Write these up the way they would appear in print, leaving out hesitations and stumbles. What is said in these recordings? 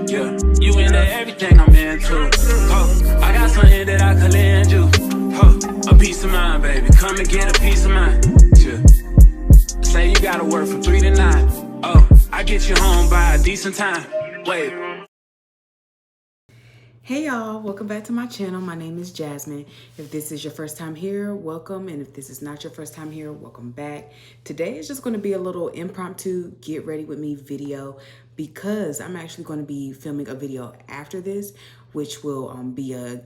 Yeah, you into everything I'm into. Oh, I got something that I could lend you. Oh, a peace of mind, baby. Come and get a peace of mind. Yeah. Say you gotta work from 3 to 9. Oh, I get you home by a decent time. Wait. Hey y'all, welcome back to my channel. My name is Jasmine. If this is your first time here, welcome. And if this is not your first time here, welcome back. Today is just going to be a little impromptu get ready with me video because I'm actually going to be filming a video after this, which will be a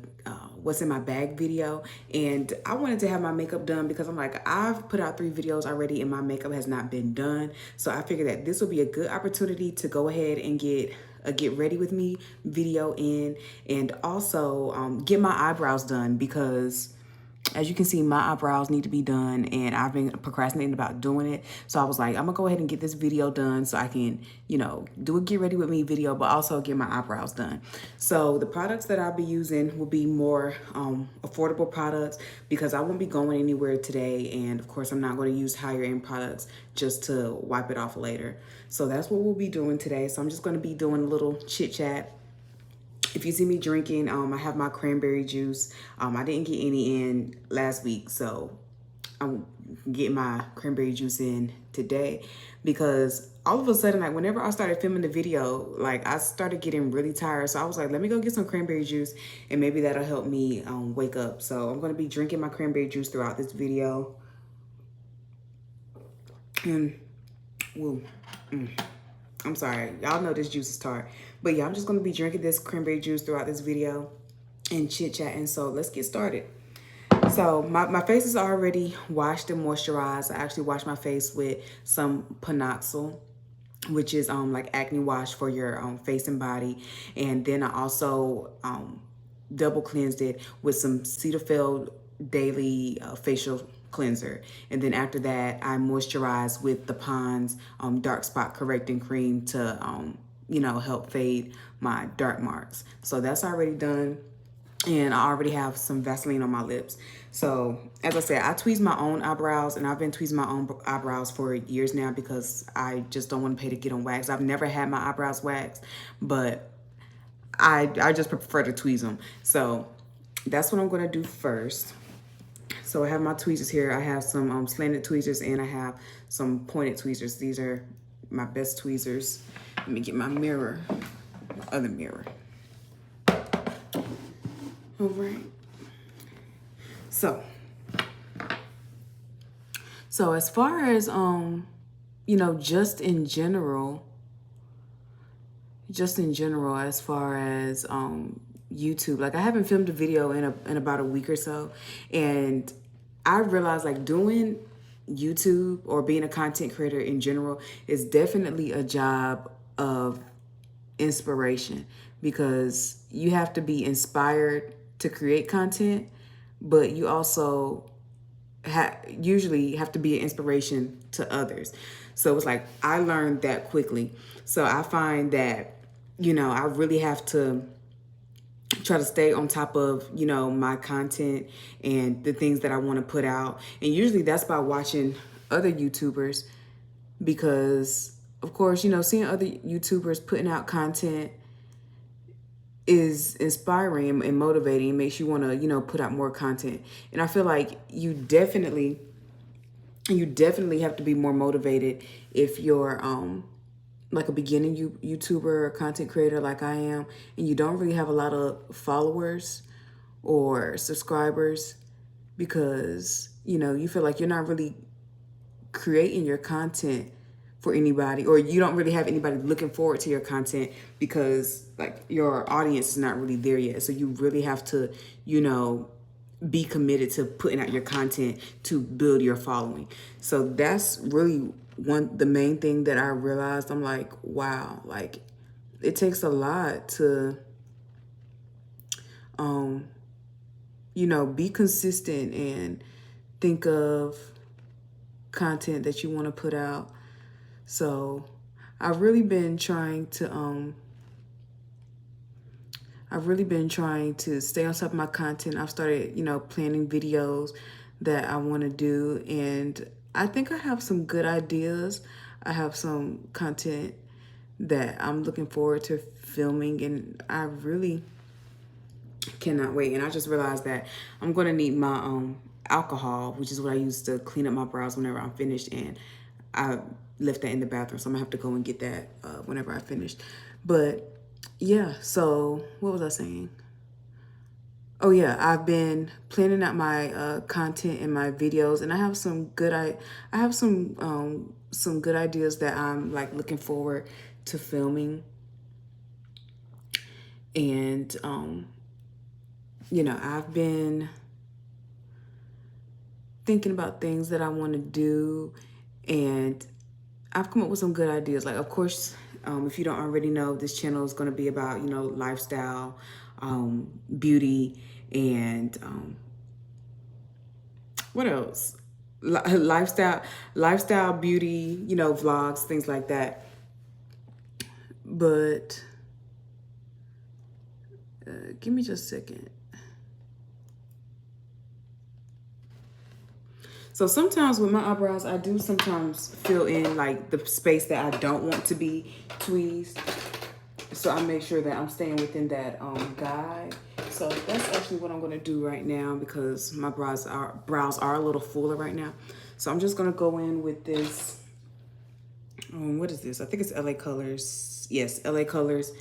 what's in my bag video. And I wanted to have my makeup done because I'm like, I've put out 3 videos already and my makeup has not been done. So I figured that this will be a good opportunity to go ahead and get a get ready with me video in, and also get my eyebrows done because as you can see, my eyebrows need to be done and I've been procrastinating about doing it. So I was like, I'm gonna go ahead and get this video done so I can, you know, do a get ready with me video, but also get my eyebrows done. So the products that I'll be using will be more affordable products because I won't be going anywhere today. And of course, I'm not gonna use higher end products just to wipe it off later. So that's what we'll be doing today. So I'm just gonna be doing a little chit chat. If you see me drinking, I have my cranberry juice. I didn't get any in last week, so I'm getting my cranberry juice in today because all of a sudden, like whenever I started filming the video, like I started getting really tired. So I was like, let me go get some cranberry juice and maybe that'll help me wake up. So I'm gonna be drinking my cranberry juice throughout this video. And, woo, I'm sorry, y'all know this juice is tart. But yeah, I'm just gonna be drinking this cranberry juice throughout this video and chit-chatting. So let's get started. So my face is already washed and moisturized. I actually washed my face with some Panoxyl, which is like acne wash for your face and body. And then I also double cleansed it with some Cetaphil Daily Facial Cleanser. And then after that, I moisturized with the Pond's Dark Spot Correcting Cream to, you know, help fade my dark marks. So that's already done. And I already have some Vaseline on my lips. So as I said, I tweeze my own eyebrows and I've been tweezing my own eyebrows for years now because I just don't want to pay to get them waxed. I've never had my eyebrows waxed, but I just prefer to tweeze them. So that's what I'm gonna do first. So I have my tweezers here. I have some slanted tweezers and I have some pointed tweezers. These are my best tweezers. Let me get my mirror, my other mirror. All right. So as far as, you know, just in general, as far as YouTube, like I haven't filmed a video in about a week or so. And I realized like doing YouTube or being a content creator in general is definitely a job of inspiration because you have to be inspired to create content, but you also usually have to be an inspiration to others. So it's like I learned that quickly. So I find that, you know, I really have to try to stay on top of, you know, my content and the things that I want to put out. And usually that's by watching other YouTubers because, of course, you know, seeing other YouTubers putting out content is inspiring and motivating. It makes you want to, you know, put out more content. And I feel like you definitely have to be more motivated if you're like a beginning YouTuber or content creator like I am, and you don't really have a lot of followers or subscribers because, you know, you feel like you're not really creating your content for anybody, or you don't really have anybody looking forward to your content because like your audience is not really there yet. So you really have to, you know, be committed to putting out your content to build your following. So that's really the main thing that I realized. I'm like, wow, like it takes a lot to, you know, be consistent and think of content that you want to put out. So I've really been trying to stay on top of my content. I've started, you know, planning videos that I want to do, and I think I have some good ideas. I have some content that I'm looking forward to filming, and I really cannot wait. And I just realized that I'm gonna need my alcohol, which is what I use to clean up my brows whenever I'm finished, and I left that in the bathroom, so I'm gonna have to go and get that whenever I finish. But yeah, so what was I saying? Oh yeah, I've been planning out my content and my videos, and I have I have some good ideas that I'm like looking forward to filming. And you know, I've been thinking about things that I want to do, and I've come up with some good ideas. Like, of course, if you don't already know, this channel is going to be about, you know, lifestyle, beauty, and what else? Lifestyle, beauty, you know, vlogs, things like that. But give me just a second. So sometimes with my eyebrows, I do sometimes fill in like the space that I don't want to be tweezed. So I make sure that I'm staying within that guide. So that's actually what I'm gonna do right now, because my brows are a little fuller right now. So I'm just gonna go in with this, what is this? I think it's LA Colors. Yes, LA Colors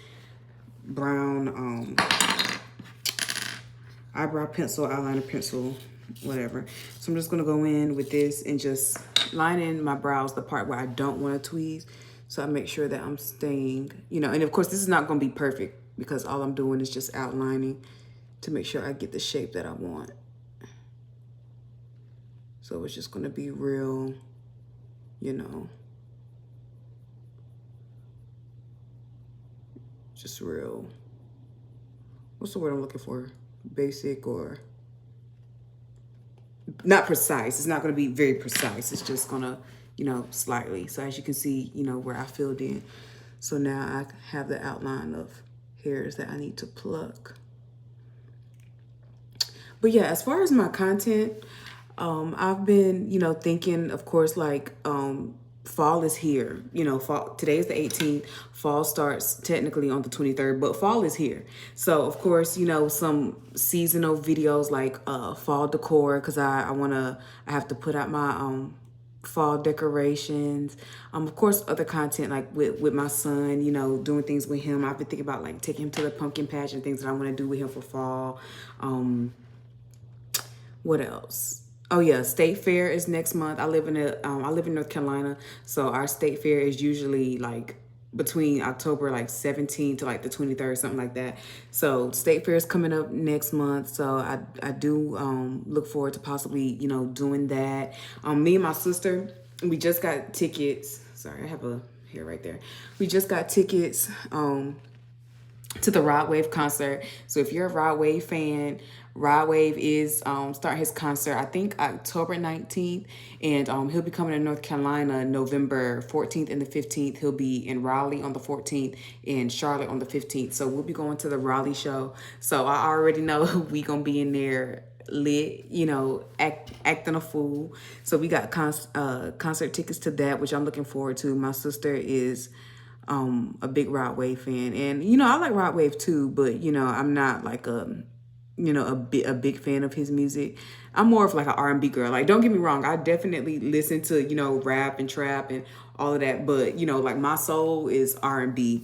brown eyebrow pencil, eyeliner pencil, whatever. So I'm just gonna go in with this and just line in my brows, the part where I don't want to tweeze. So I make sure that I'm staying, you know, and of course this is not gonna be perfect because all I'm doing is just outlining to make sure I get the shape that I want. So it's just gonna be real, you know, just real, what's the word I'm looking for? Basic, or not precise. It's not going to be very precise. It's just going to, you know, slightly. So as you can see, you know, where I filled in. So now I have the outline of hairs that I need to pluck. But yeah, as far as my content, I've been, you know, thinking, of course, like, fall is here. You know, fall, today is the 18th. Fall starts technically on the 23rd, but fall is here. So of course, you know, some seasonal videos like fall decor, because I have to put out my fall decorations. Of course, other content like with my son, you know, doing things with him. I've been thinking about like taking him to the pumpkin patch and things that I want to do with him for fall. What else? Oh yeah, State Fair is next month. I live in North Carolina, so our State Fair is usually like between October like 17th to like the 23rd, something like that. So State Fair is coming up next month, so I do look forward to possibly, you know, doing that. Me and my sister, we just got tickets. Sorry, I have a hair right there. We just got tickets to the Rod Wave concert. So if you're a Rod Wave fan, Rod Wave is starting his concert, I think October 19th, and he'll be coming to North Carolina November 14th and the 15th. He'll be in Raleigh on the 14th, and Charlotte on the 15th. So we'll be going to the Raleigh show. So I already know we gonna be in there lit, you know, acting a fool. So we got concert tickets to that, which I'm looking forward to. My sister is a big Rod Wave fan, and you know, I like Rod Wave too, but you know, I'm not like a big fan of his music. I'm more of like an R&B girl. Like, don't get me wrong, I definitely listen to, you know, rap and trap and all of that, but you know, like my soul is R&B.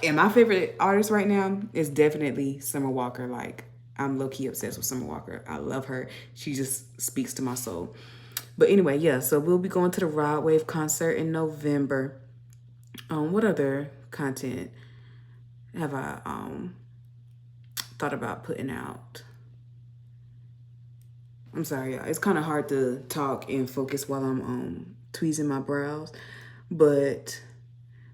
And my favorite artist right now is definitely Summer Walker. Like, I'm low-key obsessed with Summer Walker. I love her. She just speaks to my soul. But anyway, yeah, so we'll be going to the Rod Wave concert in November. What other content have I thought about putting out? I'm sorry, y'all. It's kind of hard to talk and focus while I'm tweezing my brows. But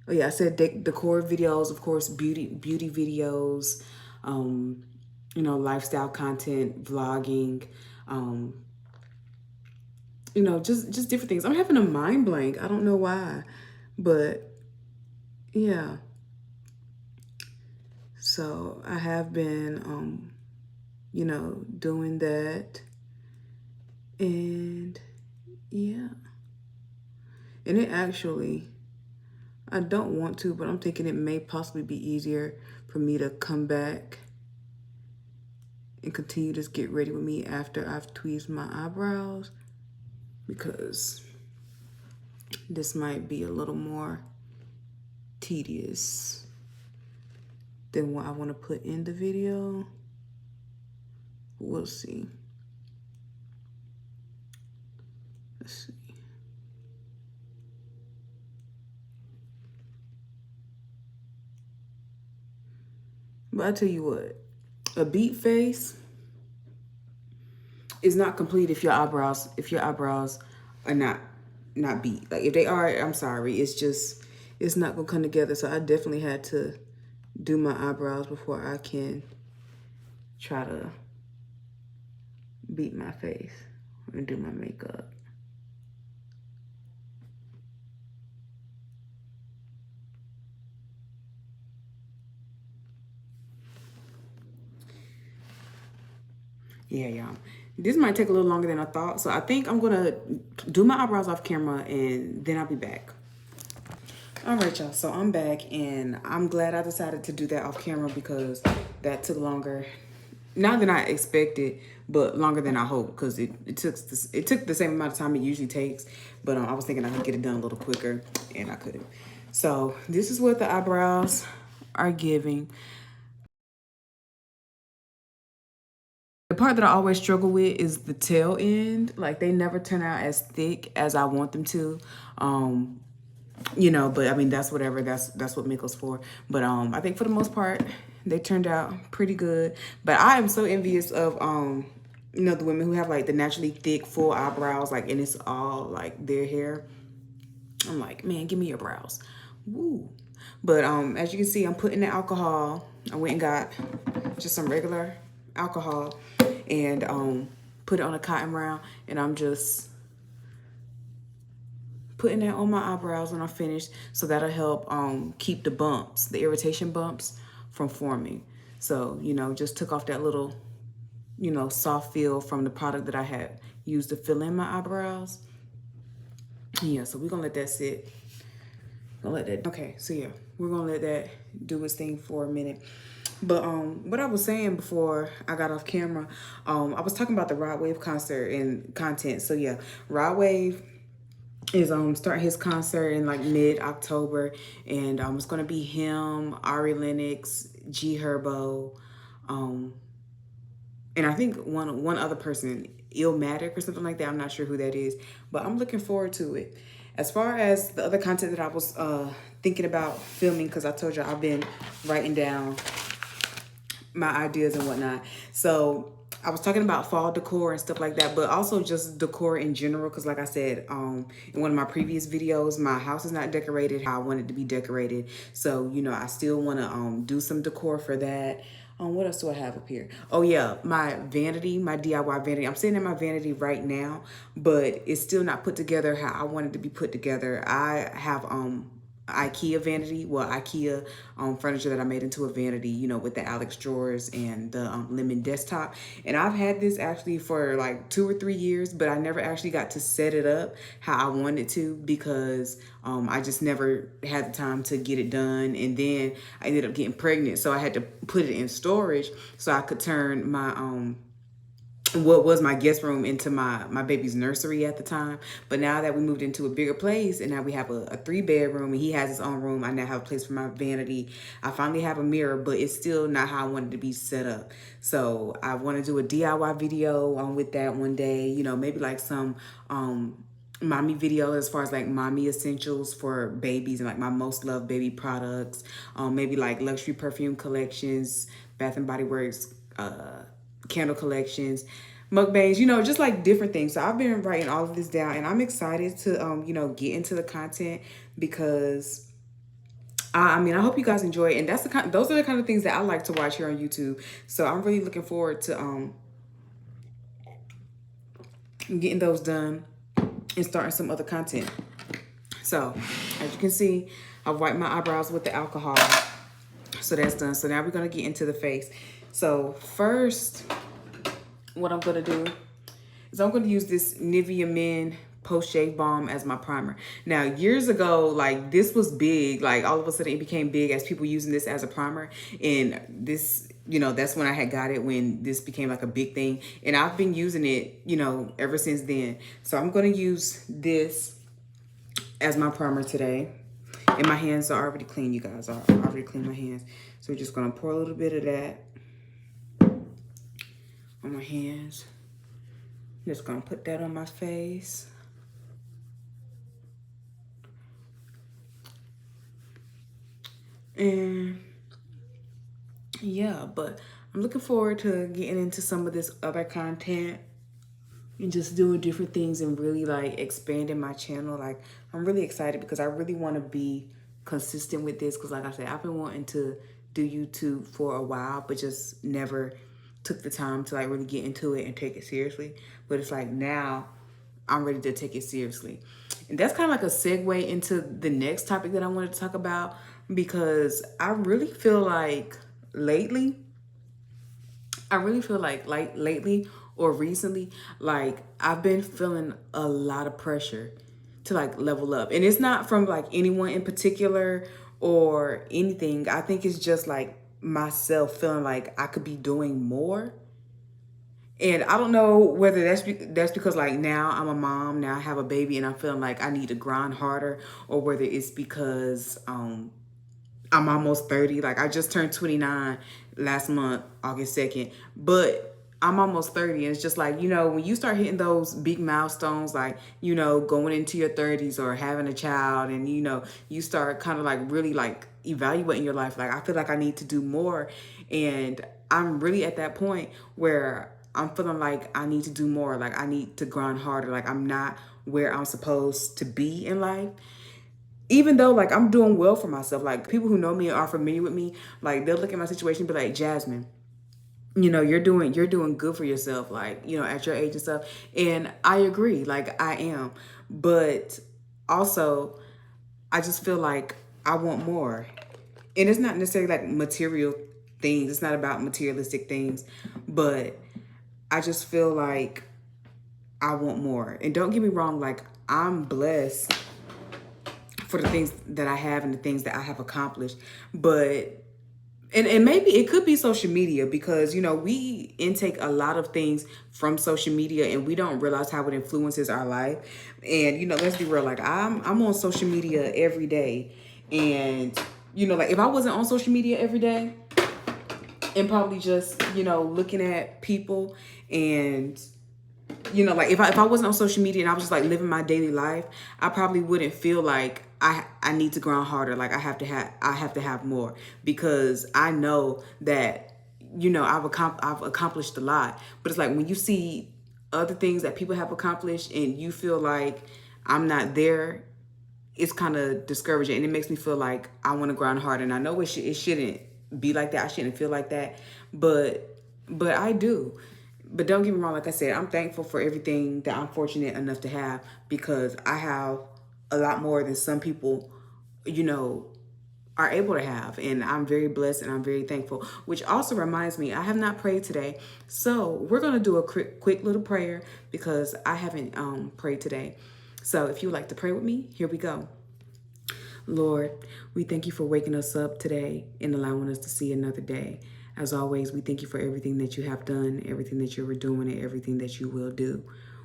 oh yeah, I said decor videos, of course, beauty videos, you know, lifestyle content, vlogging, you know, just different things. I'm having a mind blank. I don't know why, but yeah. So I have been, you know, doing that, and yeah. And it actually, I don't want to, but I'm thinking it may possibly be easier for me to come back and continue to get ready with me after I've tweezed my eyebrows, because this might be a little more tedious than what I want to put in the video. We'll see. Let's see. But I tell you what, a beat face is not complete if your eyebrows are not beat. Like if they are, I'm sorry. It's not gonna come together. So I definitely had to do my eyebrows before I can try to beat my face and do my makeup. Yeah, y'all. This might take a little longer than I thought. So I think I'm gonna do my eyebrows off camera and then I'll be back. All right, y'all. So I'm back and I'm glad I decided to do that off camera because that took longer. Not than I expected, but longer than I hoped, because it took the same amount of time it usually takes. But I was thinking I could get it done a little quicker, and I couldn't. So this is what the eyebrows are giving. The part that I always struggle with is the tail end. Like they never turn out as thick as I want them to. You know, but I mean, that's whatever. That's what makeup's for. But I think for the most part, they turned out pretty good. But I am so envious of you know, the women who have like the naturally thick, full eyebrows, like, and it's all like their hair. I'm like, man, give me your brows. Woo. But as you can see, I'm putting the alcohol. I went and got just some regular alcohol and put it on a cotton round, and I'm just putting that on my eyebrows when I'm finished, so that'll help keep the bumps, the irritation bumps, from forming. So, you know, just took off that little, you know, soft feel from the product that I had used to fill in my eyebrows. Yeah, so we're gonna let that sit. Okay, so yeah, we're gonna let that do its thing for a minute. But what I was saying before I got off camera, I was talking about the Rod Wave concert and content. So yeah, Rod Wave is starting his concert in like mid-October, and it's gonna be him, Ari Lennox, G Herbo, and I think one other person, Illmatic or something like that. I'm not sure who that is, but I'm looking forward to it. As far as the other content that I was thinking about filming, because I told you I've been writing down my ideas and whatnot. So I was talking about fall decor and stuff like that, but also just decor in general. Because like I said, in one of my previous videos, my house is not decorated how I want it to be decorated. So, you know, I still want to do some decor for that. What else do I have up here? Oh yeah, my vanity, my DIY vanity. I'm sitting in my vanity right now, but it's still not put together how I want it to be put together. I have IKEA vanity, well, IKEA furniture that I made into a vanity, you know, with the Alex drawers and the lemon desktop. And I've had this actually for like 2 or 3 years, but I never actually got to set it up how I wanted to, because I just never had the time to get it done. And then I ended up getting pregnant, so I had to put it in storage so I could turn my what was my guest room into my baby's nursery at the time. But now that we moved into a bigger place and now we have a 3-bedroom and he has his own room, I now have a place for my vanity. I finally have a mirror, but it's still not how I wanted to be set up. So I want to do a DIY video with that one day, you know, maybe like some mommy video as far as like mommy essentials for babies and like my most loved baby products, maybe like luxury perfume collections, Bath and Body Works candle collections, mukbangs, you know, just like different things. So I've been writing all of this down, and I'm excited to you know, get into the content, because I mean, I hope you guys enjoy it, and that's those are the kind of things that I like to watch here on YouTube. So I'm really looking forward to getting those done and starting some other content. So as you can see, I've wiped my eyebrows with the alcohol, so that's done. So now we're gonna get into the face. So first, what I'm gonna do is I'm gonna use this Nivea Men post-shave balm as my primer. Now, years ago, like, this was big. Like, all of a sudden it became big as people using this as a primer. And this, you know, that's when I had got it, when this became like a big thing. And I've been using it, you know, ever since then. So I'm going to use this as my primer today. And my hands are already clean, you guys. I already cleaned my hands. So we're just going to pour a little bit of that on my hands. Just going to put that on my face. And yeah, but I'm looking forward to getting into some of this other content and just doing different things and really like expanding my channel. Like, I'm really excited because I really want to be consistent with this, because like I said, I've been wanting to do YouTube for a while, but just never took the time to like really get into it and take it seriously. But it's like now I'm ready to take it seriously. And that's kind of like a segue into the next topic that I wanted to talk about, because I really feel like lately or recently, like I've been feeling a lot of pressure to like level up. And it's not from like anyone in particular or anything. I think it's just like myself feeling like I could be doing more. And I don't know whether that's because like now I'm a mom, now I have a baby, and I'm feeling like I need to grind harder, or whether it's because I'm almost 30. Like, I just turned 29 last month, August 2nd, but I'm almost 30. And it's just like, you know, when you start hitting those big milestones, like, you know, going into your 30s or having a child, and, you know, you start kind of like really like evaluating your life. Like, I feel like I need to do more. And I'm really at that point where I'm feeling like I need to do more. Like, I need to grind harder. Like, I'm not where I'm supposed to be in life. Even though, like, I'm doing well for myself. Like, people who know me and are familiar with me, like, they'll look at my situation and be like, Jasmine, you know, you're doing good for yourself, like, you know, at your age and stuff. And I agree, like, I am. But also, I just feel like I want more. And it's not necessarily like material things. It's not about materialistic things. But I just feel like I want more. And don't get me wrong, like, I'm blessed for the things that I have and the things that I have accomplished. But, and maybe it could be social media, because, you know, we intake a lot of things from social media and we don't realize how it influences our life. And, you know, let's be real, like, I'm on social media every day. And, you know, like, if I wasn't on social media every day and probably just, you know, looking at people and, you know, like, if I wasn't on social media and I was just like living my daily life, I probably wouldn't feel like I need to grind harder. Like, I have to have more, because I know that, you know, I've accomplished a lot. But it's like, when you see other things that people have accomplished and you feel like I'm not there, it's kind of discouraging, and it makes me feel like I want to grind harder. And I know it shouldn't be like that. I shouldn't feel like that, but I do. But don't get me wrong, like I said, I'm thankful for everything that I'm fortunate enough to have, because I have a lot more than some people, you know, are able to have. And I'm very blessed and I'm very thankful, which also reminds me, I have not prayed today. So we're going to do a quick little prayer, because I haven't prayed today. So if you would like to pray with me, here we go. Lord, we thank you for waking us up today and allowing us to see another day. As always, we thank you for everything that you have done, everything that you were doing, and everything that you will do.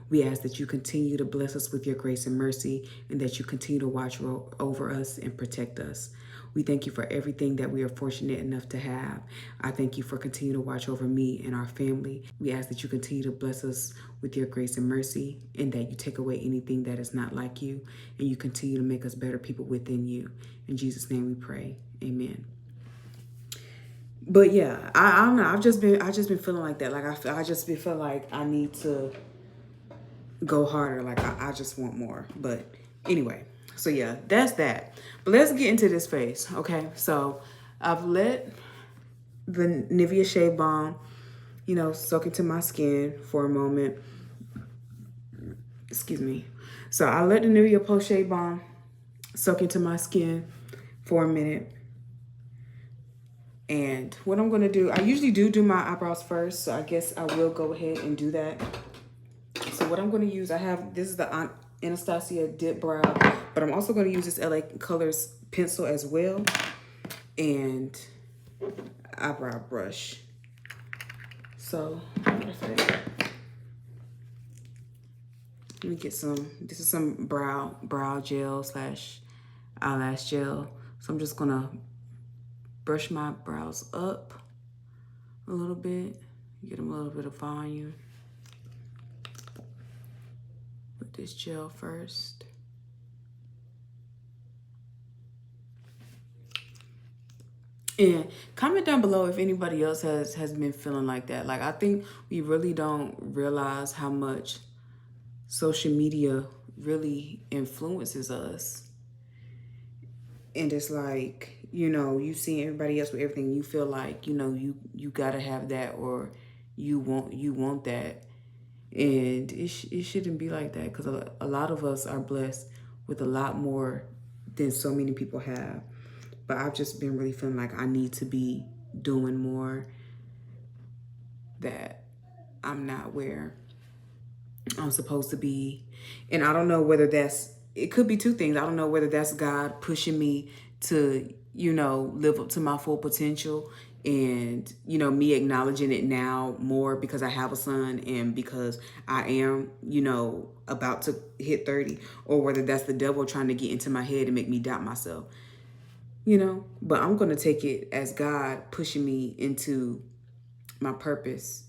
We ask that you continue to bless us with your grace and mercy, and that you continue to watch over us and protect us. We thank you for everything that we are fortunate enough to have. I thank you for continuing to watch over me and our family. We ask that you continue to bless us with your grace and mercy, and that you take away anything that is not like you, and you continue to make us better people within you. In Jesus' name we pray. Amen. But yeah, I don't know. I just been feeling like that. Like, I just been feeling like I need to go harder. Like, I just want more. But anyway, so yeah, that's that. But let's get into this face, okay? So I've let the Nivea Shave Balm, you know, soak into my skin for a moment. Excuse me. So I let the Nivea Post Shave Balm soak into my skin for a minute. And what I'm going to do, I usually do my eyebrows first, so I guess I will go ahead and do that. So what I'm going to use, this is the Anastasia Dip Brow, but I'm also going to use this LA Colors pencil as well, and eyebrow brush. So, let me get some, this is some brow gel slash eyelash gel. So I'm just gonna brush my brows up a little bit, get them a little bit of volume. Put this gel first. And comment down below if anybody else has been feeling like that. Like, I think we really don't realize how much social media really influences us. And it's like, you know, you see everybody else with everything, you feel like, you know, you gotta have that, or you want that. And it shouldn't be like that, because a lot of us are blessed with a lot more than so many people have. But I've just been really feeling like I need to be doing more, that I'm not where I'm supposed to be. And I don't know whether it could be two things. I don't know whether that's God pushing me to, you know, live up to my full potential, and, you know, me acknowledging it now more because I have a son and because I am, you know, about to hit 30, or whether that's the devil trying to get into my head and make me doubt myself, you know. But I'm going to take it as God pushing me into my purpose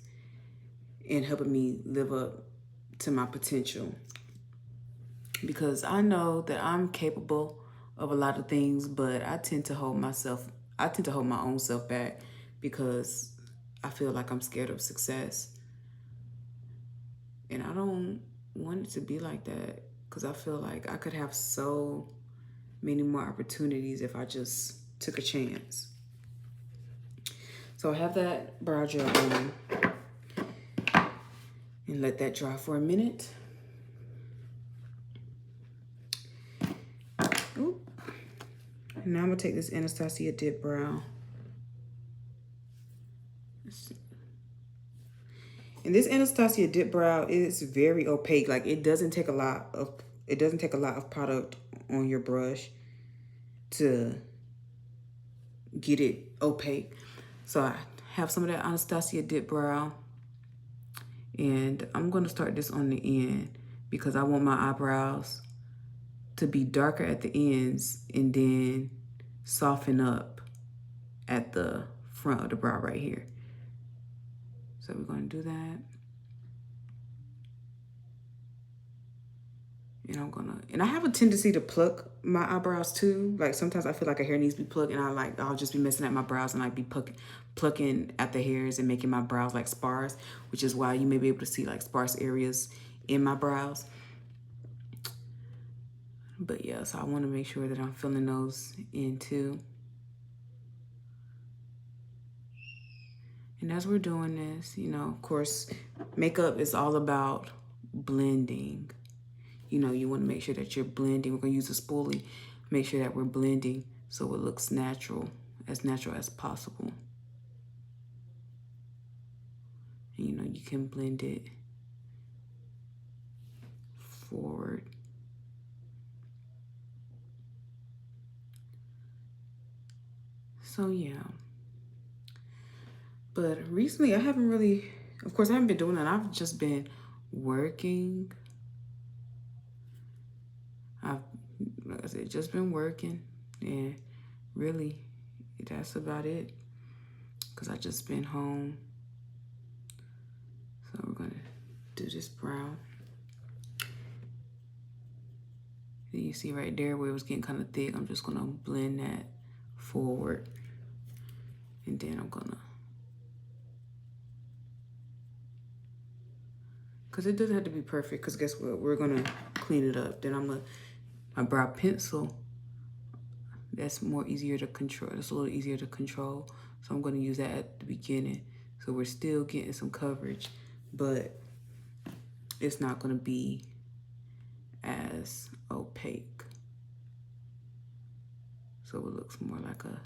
and helping me live up to my potential, because I know that I'm capable of a lot of things, but I tend to hold my own self back because I feel like I'm scared of success. And I don't want it to be like that, because I feel like I could have so many more opportunities if I just took a chance. So I have that brow gel on, and let that dry for a minute. Oop. And now I'm gonna take this Anastasia Dip Brow. And this Anastasia Dip Brow is very opaque. Like, it doesn't take a lot of product on your brush to get it opaque. So I have some of that Anastasia Dip Brow, and I'm gonna start this on the end because I want my eyebrows to be darker at the ends and then soften up at the front of the brow right here. So we're gonna do that. And I have a tendency to pluck my eyebrows too. Like, sometimes I feel like a hair needs to be plucked, and I'll just be messing at my brows and be plucking at the hairs and making my brows like sparse, which is why you may be able to see like sparse areas in my brows. But yeah, so I want to make sure that I'm filling those in too. And as we're doing this, you know, of course, makeup is all about blending. You know, you want to make sure that you're blending. We're going to use a spoolie. Make sure that we're blending so it looks natural as possible. And, you know, you can blend it forward. So, yeah. But recently, I haven't really, of course, I haven't been doing that. I've just been working. Like I said, just been working. And really, that's about it. Because I just been home. So we're going to do this brow. And you see right there where it was getting kind of thick. I'm just going to blend that forward. And then I'm going to, because it doesn't have to be perfect, because guess what? We're going to clean it up. Then my brow pencil, that's easier to control. It's a little easier to control. So I'm going to use that at the beginning. So we're still getting some coverage, but it's not going to be as opaque. So it looks more like a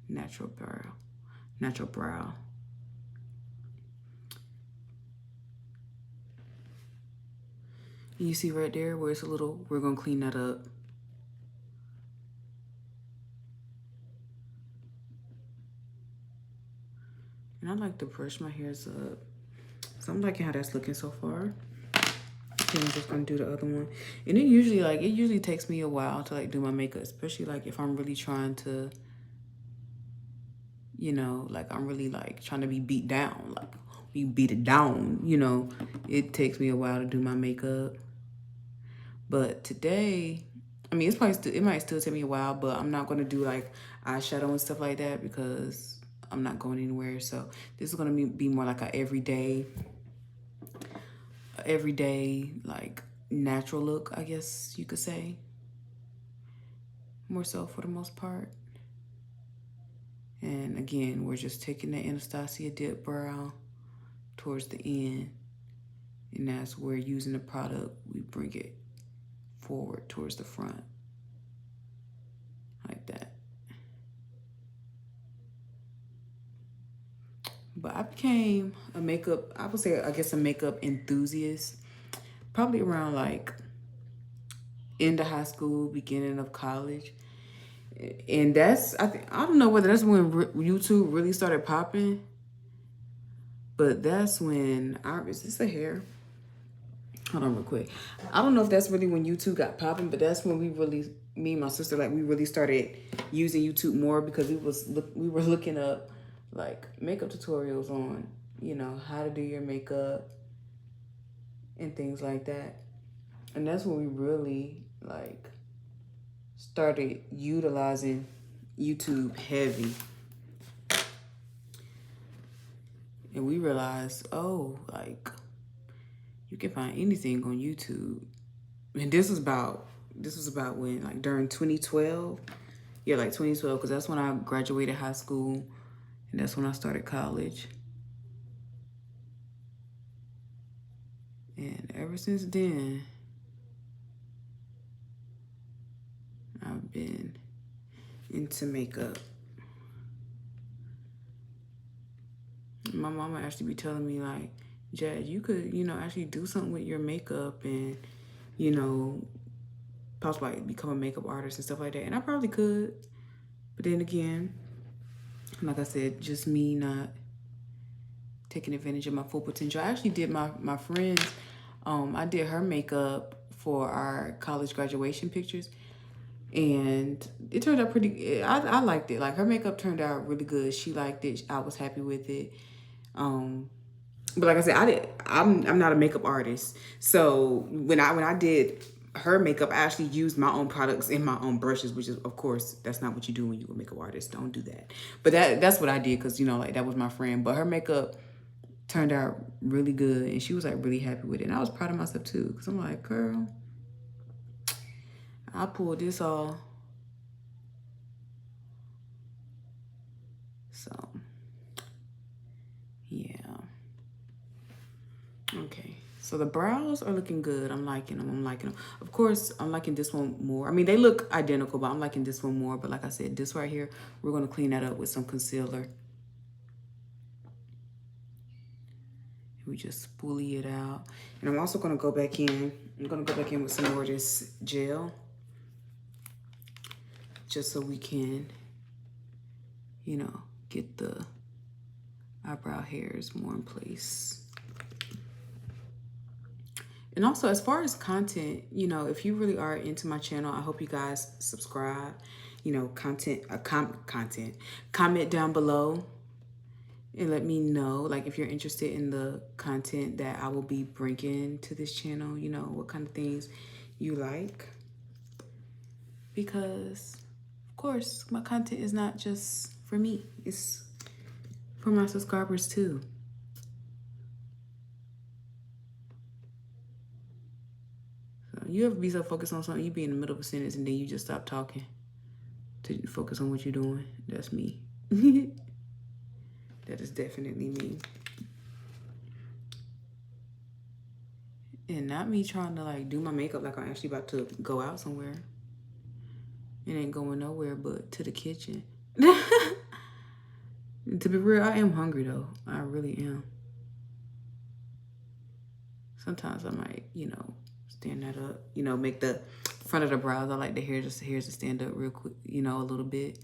natural brow. You see right there where it's a little, we're gonna clean that up. And I like to brush my hairs up. So I'm liking how that's looking so far. And I'm just gonna do the other one. And it usually takes me a while to like do my makeup, especially like if I'm really trying to, you know, like I'm really like trying to be beat down. Like you beat it down, you know, it takes me a while to do my makeup. But today, I mean, it's probably still, it might still take me a while, but I'm not gonna do like eyeshadow and stuff like that because I'm not going anywhere. So this is gonna be more like a everyday like natural look, I guess you could say. More so for the most part. And again, we're just taking the Anastasia dip brow towards the end. And that's where using the product, we bring it forward towards the front. Like that. But I became a makeup, I would say, I guess a makeup enthusiast. Probably around like end of high school, beginning of college. And that's, I don't know whether that's when YouTube really started popping, but that's when is this a hair? Hold on real quick. I don't know if that's really when YouTube got popping, but that's when me and my sister, like we really started using YouTube more because we were looking up like makeup tutorials on, you know, how to do your makeup and things like that. And that's when we really like started utilizing YouTube heavy. And we realized, oh, like you can find anything on YouTube. And this was about when, like during 2012. Yeah, like 2012, because that's when I graduated high school and that's when I started college. And ever since then, I've been into makeup. My mama actually be telling me like, Jad, you could, you know, actually do something with your makeup and, you know, possibly become a makeup artist and stuff like that. And I probably could. But then again, like I said, just me not taking advantage of my full potential. I actually did my friend's, I did her makeup for our college graduation pictures. And it turned out pretty, I liked it. Like her makeup turned out really good. She liked it. I was happy with it. But like I said, I'm not a makeup artist. So when I did her makeup, I actually used my own products and my own brushes, which is, of course, that's not what you do when you're a makeup artist. Don't do that. But that's what I did because, you know, like that was my friend. But her makeup turned out really good and she was like really happy with it. And I was proud of myself too because I'm like, girl, I pulled this off. So, yeah. Okay. So the brows are looking good. I'm liking them. Of course, I'm liking this one more. I mean, they look identical, but I'm liking this one more. But like I said, this right here, we're going to clean that up with some concealer. We just spoolie it out. And I'm also going to go back in. I'm going to go back in with some more of this gel. Just so we can, you know, get the eyebrow hairs more in place. And also, as far as content, you know, if you really are into my channel, I hope you guys subscribe. You know, comment down below and let me know, like, if you're interested in the content that I will be bringing to this channel. You know, what kind of things you like. Because, of course, my content is not just for me. It's for my subscribers, too. You ever be so focused on something, you be in the middle of a sentence and then you just stop talking to focus on what you're doing? That's me. That is definitely me. And not me trying to like do my makeup like I'm actually about to go out somewhere. It ain't going nowhere but to the kitchen. To be real, I am hungry though. I really am. Sometimes I might, you know, stand that up. You know, make the front of the brows. I like the hairs to stand up real quick, you know, a little bit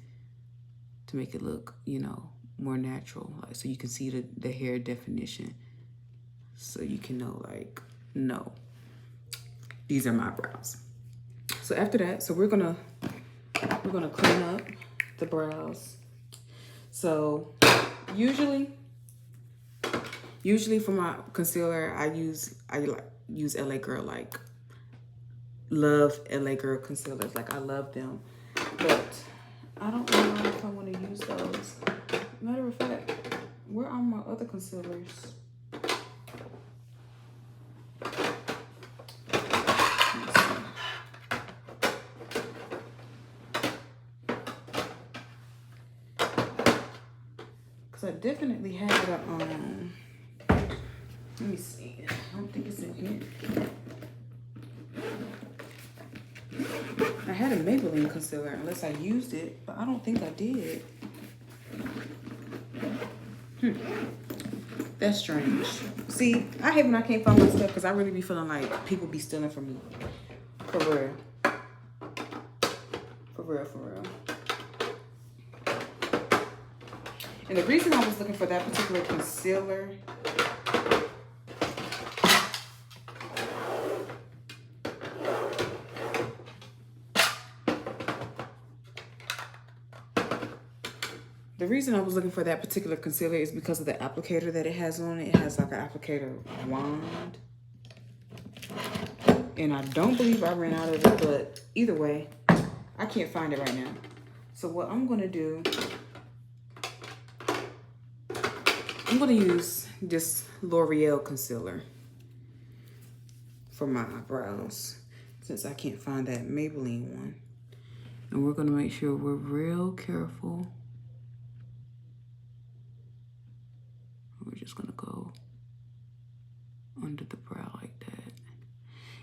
to make it look, you know, more natural. Like, so you can see the hair definition. So you can know, like, no, these are my brows. So after that, so we're gonna clean up the brows. So usually for my concealer, I use LA Girl. Like, love LA Girl concealers. Like, I love them, but I don't know if I want to use those. Matter of fact, where are my other concealers? I definitely had a, let me see. I don't think it's in here. I had a Maybelline concealer unless I used it, but I don't think I did. That's strange. See, I hate when I can't find my stuff because I really be feeling like people be stealing from me. For real. For real, for real. And the reason I was looking for that particular concealer is because of the applicator that it has on it. It has like an applicator wand. And I don't believe I ran out of it, but either way, I can't find it right now. So what I'm gonna do, I'm gonna use this L'Oreal concealer for my eyebrows since I can't find that Maybelline one. And we're gonna make sure we're real careful. We're just gonna go under the brow like that.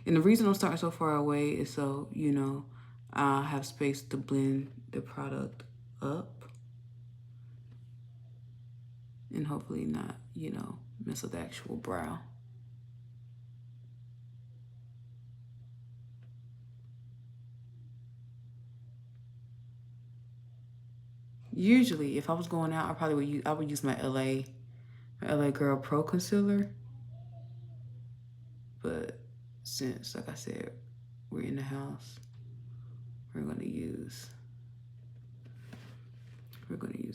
And the reason I'm starting so far away is so, you know, I have space to blend the product up. And hopefully not, you know, mess with the actual brow. Usually, if I was going out, I would use my LA Girl Pro Concealer. But since, like I said, we're in the house, we're gonna use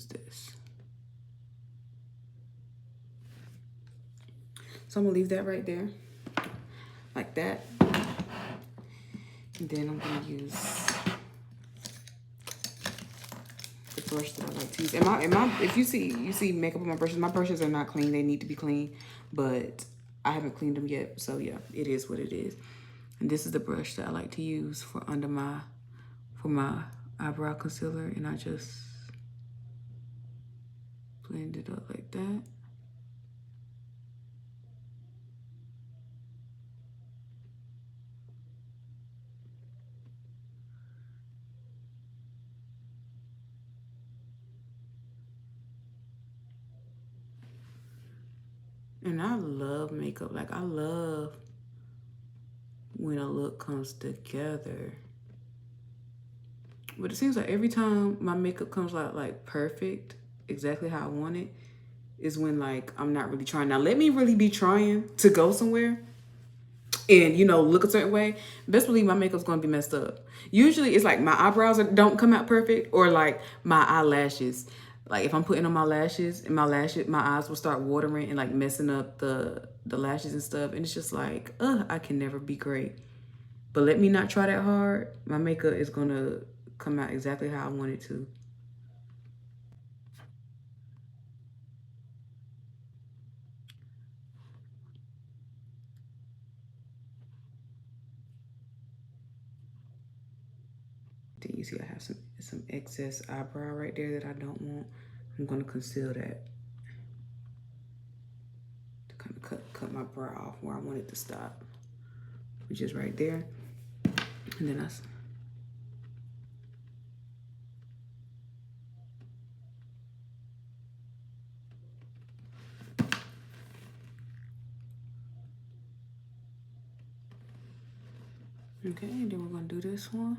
this. So I'm gonna leave that right there, like that. And then I'm gonna use the brush that I like to use. If you see makeup on my brushes are not clean. They need to be clean, but I haven't cleaned them yet. So yeah, it is what it is. And this is the brush that I like to use for my eyebrow concealer, and I just blend it up like that. And I love makeup. Like, I love when a look comes together. But it seems like every time my makeup comes out like perfect, exactly how I want it, is when like I'm not really trying. Now let me really be trying to go somewhere and, you know, look a certain way. Best believe my makeup's gonna be messed up. Usually it's like my eyebrows don't come out perfect, or like my eyelashes. Like if I'm putting on my lashes and my eyes will start watering and like messing up the lashes and stuff. And it's just like, I can never be great. But let me not try that hard. My makeup is gonna come out exactly how I want it to. Then you see I have some excess eyebrow right there that I don't want. I'm gonna conceal that to kind of cut my brow off where I want it to stop, which is right there. And then Okay, then we're gonna do this one.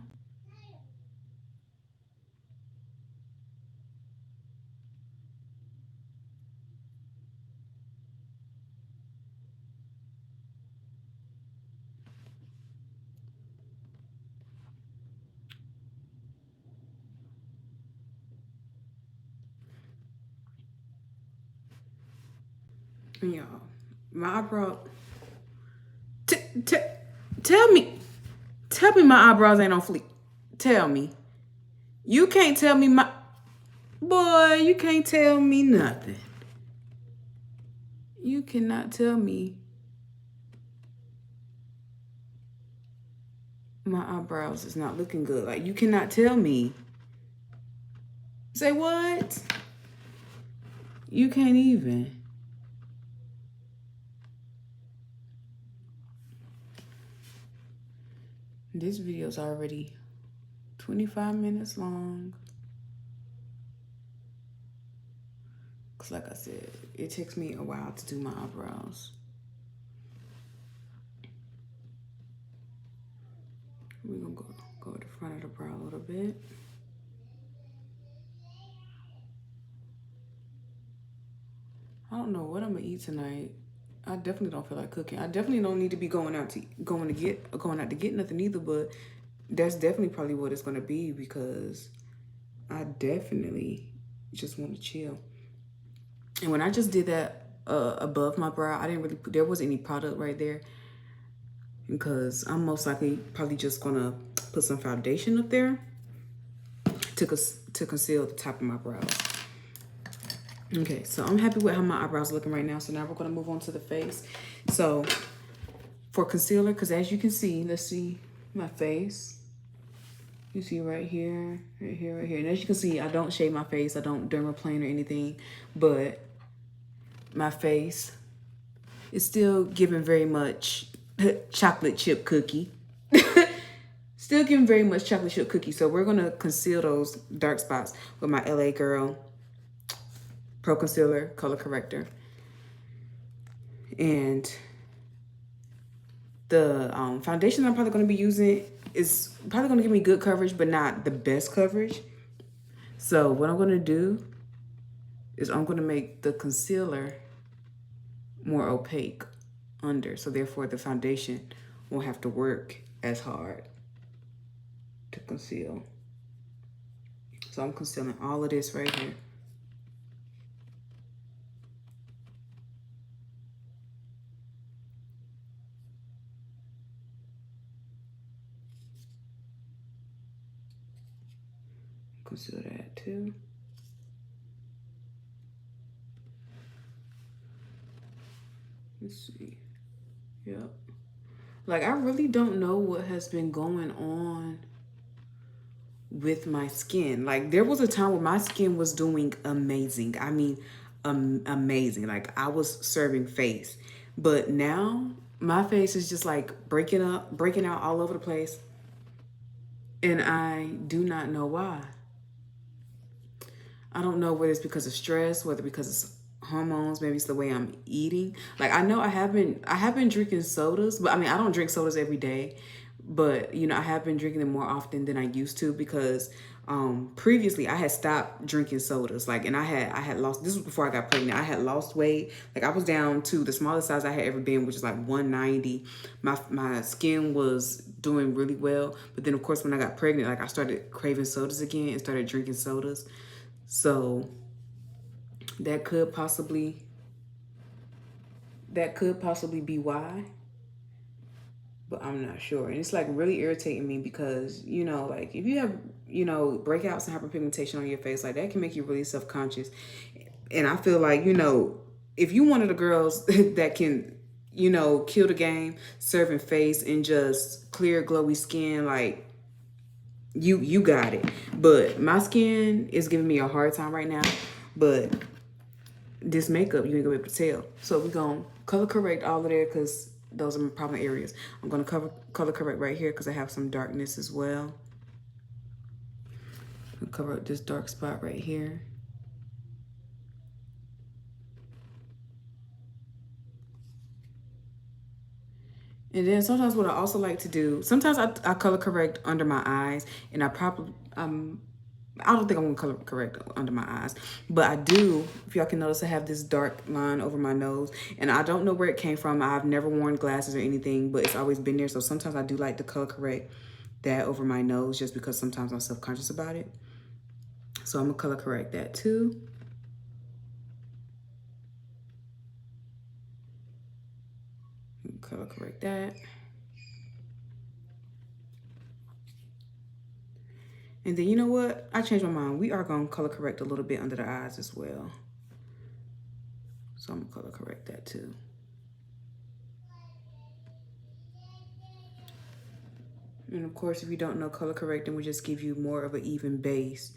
Y'all, my eyebrow. Tell me my eyebrows ain't on fleek. Tell me. You can't tell me my. Boy, you can't tell me nothing. You cannot tell me my eyebrows is not looking good. Like, you cannot tell me. Say what? You can't even. This video's already 25 minutes long. Cause like I said, it takes me a while to do my eyebrows. We're gonna go to the front of the brow a little bit. I don't know what I'm gonna eat tonight. I definitely don't feel like cooking. I definitely don't need to be going out to get nothing either, but that's definitely probably what it's gonna be because I definitely just want to chill. And when I just did that above my brow, I didn't really there wasn't any product right there because I'm most likely probably just gonna put some foundation up there to conceal the top of my brows. Okay, so I'm happy with how my eyebrows are looking right now. So now we're gonna move on to the face. So for concealer, because as you can see, let's see my face. You see right here, right here, right here. And as you can see, I don't shave my face. I don't dermaplane or anything, but my face is still giving very much chocolate chip cookie. Still giving very much chocolate chip cookie. So we're gonna conceal those dark spots with my LA Girl Pro Concealer Color Corrector. And the foundation I'm probably going to be using is probably going to give me good coverage, but not the best coverage. So what I'm going to do is I'm going to make the concealer more opaque under. So therefore the foundation won't have to work as hard to conceal. So I'm concealing all of this right here. Conceal that too. Let's see. Yep. Like, I really don't know what has been going on with my skin. Like, there was a time where my skin was doing amazing. I mean, amazing. Like, I was serving face. But now, my face is just like breaking out all over the place. And I do not know why. I don't know whether it's because of stress, whether because it's hormones, maybe it's the way I'm eating. Like, I know I have been drinking sodas, but I mean, I don't drink sodas every day, but you know, I have been drinking them more often than I used to because previously I had stopped drinking sodas. Like, and I had lost, this was before I got pregnant. I had lost weight. Like, I was down to the smallest size I had ever been, which is like 190. My skin was doing really well. But then of course, when I got pregnant, like I started craving sodas again and started drinking sodas. So that could possibly be why, but I'm not sure. And it's like really irritating me because, you know, like if you have, you know, breakouts and hyperpigmentation on your face, like that can make you really self-conscious. And I feel like, you know, if you one of the girls that can, you know, kill the game, serving face and just clear glowy skin, like you got it. But my skin is giving me a hard time right now. But this makeup, you ain't gonna be able to tell. So we're gonna color correct all of there because those are my problem areas. I'm gonna color correct right here because I have some darkness as well. I'll cover up this dark spot right here. And then sometimes what I also like to do, sometimes I color correct under my eyes, and I probably, I don't think I'm gonna color correct under my eyes, but I do, if y'all can notice, I have this dark line over my nose, and I don't know where it came from. I've never worn glasses or anything, but it's always been there. So sometimes I do like to color correct that over my nose just because sometimes I'm self-conscious about it. So I'm gonna color correct that too. Color correct that. And then you know what? I changed my mind. We are gonna color correct a little bit under the eyes as well. So I'm gonna color correct that too. And of course, if you don't know, color correcting will just give you more of an even base,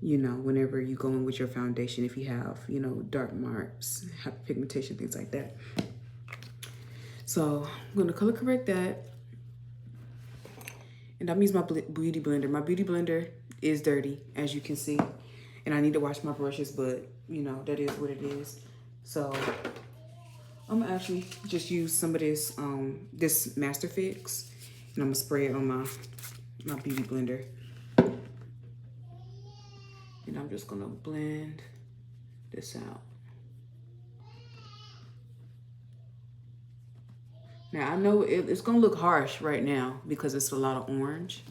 you know, whenever you go in with your foundation, if you have, you know, dark marks, hyperpigmentation, things like that. So I'm gonna color correct that. And I'm using my beauty blender. My beauty blender is dirty, as you can see. And I need to wash my brushes, but you know, that is what it is. So I'm gonna actually just use some of this this Master Fix, and I'm gonna spray it on my beauty blender. And I'm just gonna blend this out. Now I know it's gonna look harsh right now because it's a lot of orange,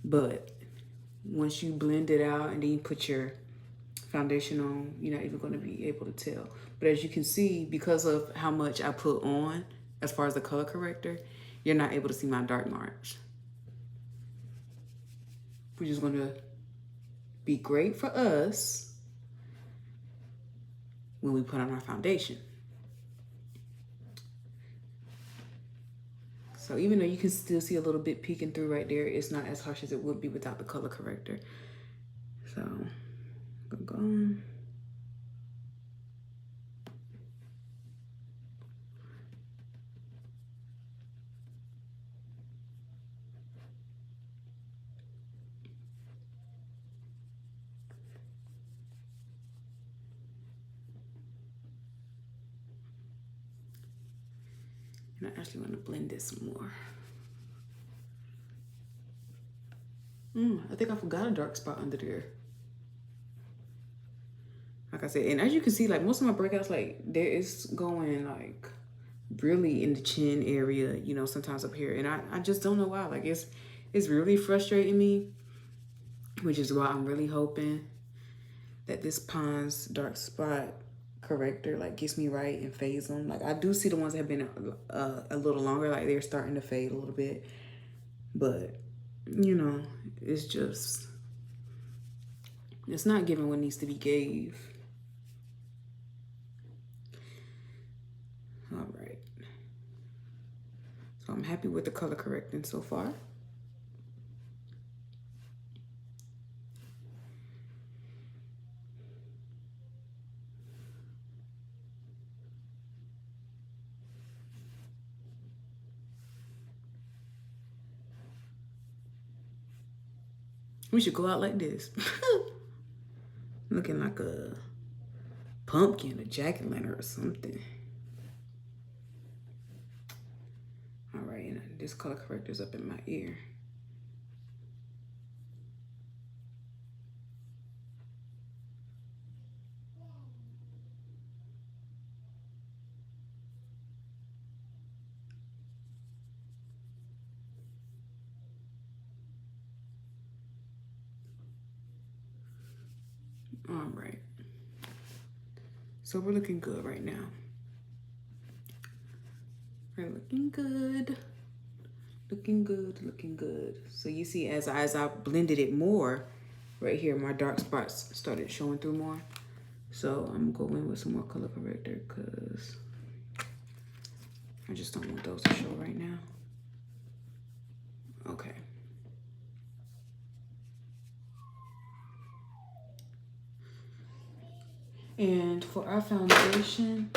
but once you blend it out and then you put your foundation on, you're not even gonna be able to tell. But as you can see, because of how much I put on as far as the color corrector, you're not able to see my dark marks, which is gonna be great for us when we put on our foundation. So even though you can still see a little bit peeking through right there, it's not as harsh as it would be without the color corrector. So I'm gonna go on. And I actually want to blend this some more. I think I forgot a dark spot under there. Like I said, and as you can see, like most of my breakouts, like there is going like really in the chin area, you know, sometimes up here. And I just don't know why. Like it's really frustrating me, which is why I'm really hoping that this Pond's dark spot corrector like gets me right and fades them. Like I do see the ones that have been a little longer, like they're starting to fade a little bit, but you know, it's not giving what needs to be gave. All right, so I'm happy with the color correcting so far. We should go out like this. Looking like a pumpkin, a jack-o'-lantern or something. All right, and this color corrector's up in my ear. All right. So we're looking good right now. We're looking good. Looking good, looking good. So you see, as I blended it more, right here, my dark spots started showing through more. So I'm going with some more color corrector because I just don't want those to show right now. Okay. And for our foundation,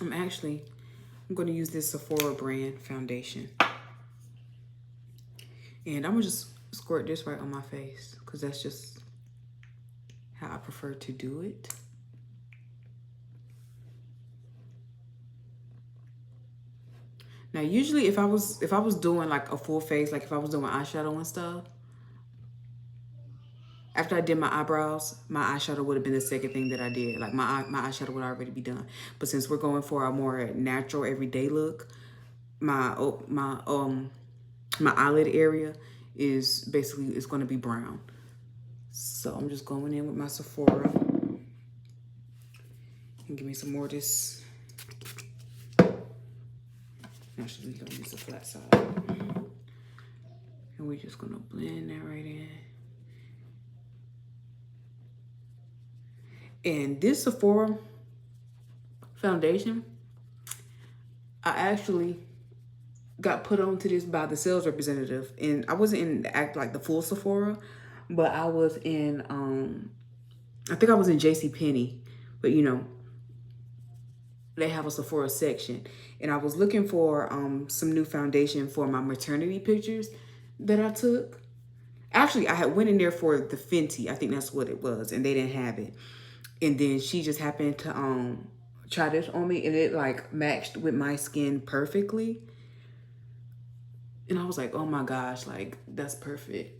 I'm going to use this Sephora brand foundation. And I'm going to just squirt this right on my face because that's just how I prefer to do it. Now, usually if I was doing like a full face, like if I was doing eyeshadow and stuff, after I did my eyebrows, my eyeshadow would have been the second thing that I did. Like my eyeshadow would already be done. But since we're going for a more natural everyday look, my eyelid area is basically, it's going to be brown. So I'm just going in with my Sephora and give me some more of this. Actually, we're gonna use the flat side, and we're just gonna blend that right in. And this Sephora foundation, I actually got put onto this by the sales representative, and I wasn't in like the full Sephora, but I was in I think I was in JCPenney, but you know, they have a Sephora section, and I was looking for some new foundation for my maternity pictures that I took. Actually, I had went in there for the Fenty, I think that's what it was, and they didn't have it. And then she just happened to try this on me, and it like matched with my skin perfectly. And I was like, oh my gosh, like that's perfect.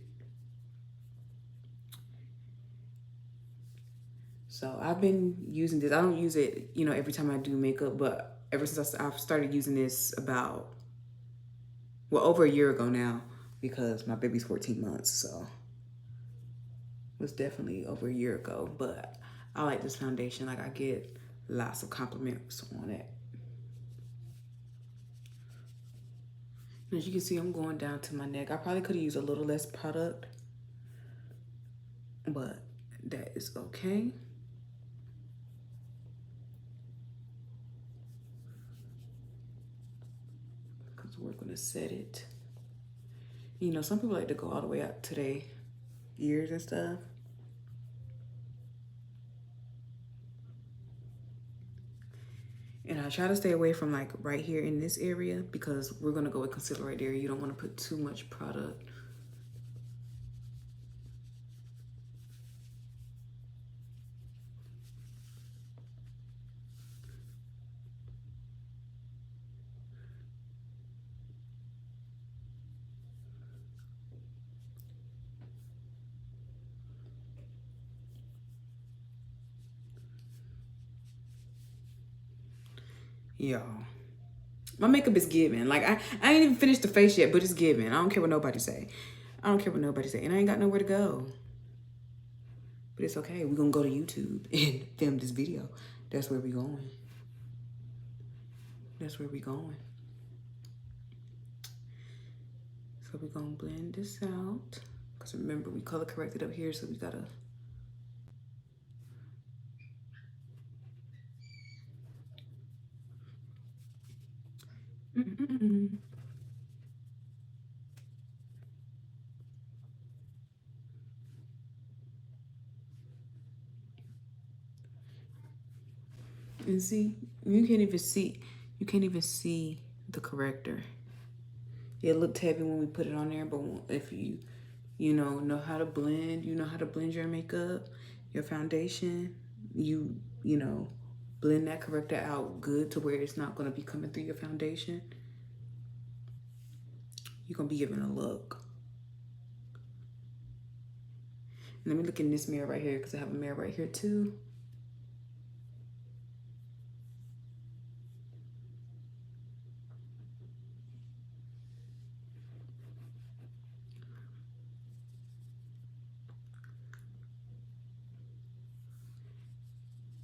So I've been using this. I don't use it, you know, every time I do makeup, but ever since I've started using this about, well, over a year ago now, because my baby's 14 months, so it was definitely over a year ago. But I like this foundation. Like, I get lots of compliments on it. As you can see, I'm going down to my neck. I probably could have used a little less product, but that is okay. Because we're going to set it. You know, some people like to go all the way up to their ears and stuff. And I try to stay away from like right here in this area, because we're going to go with concealer right there. You don't want to put too much product. Y'all, my makeup is giving. Like, I ain't even finished the face yet, but it's giving. I don't care what nobody say. I don't care what nobody say. And I ain't got nowhere to go. But it's okay. We're going to go to YouTube and film this video. That's where we going. That's where we going. So we're going to blend this out. Because remember, we color corrected up here, so we got to... And see, you can't even see the corrector. It looked heavy when we put it on there, but if you know how to blend, you know how to blend your makeup, your foundation, you know, blend that corrector out good to where it's not going to be coming through your foundation. You're going to be giving a look. Let me look in this mirror right here, because I have a mirror right here too.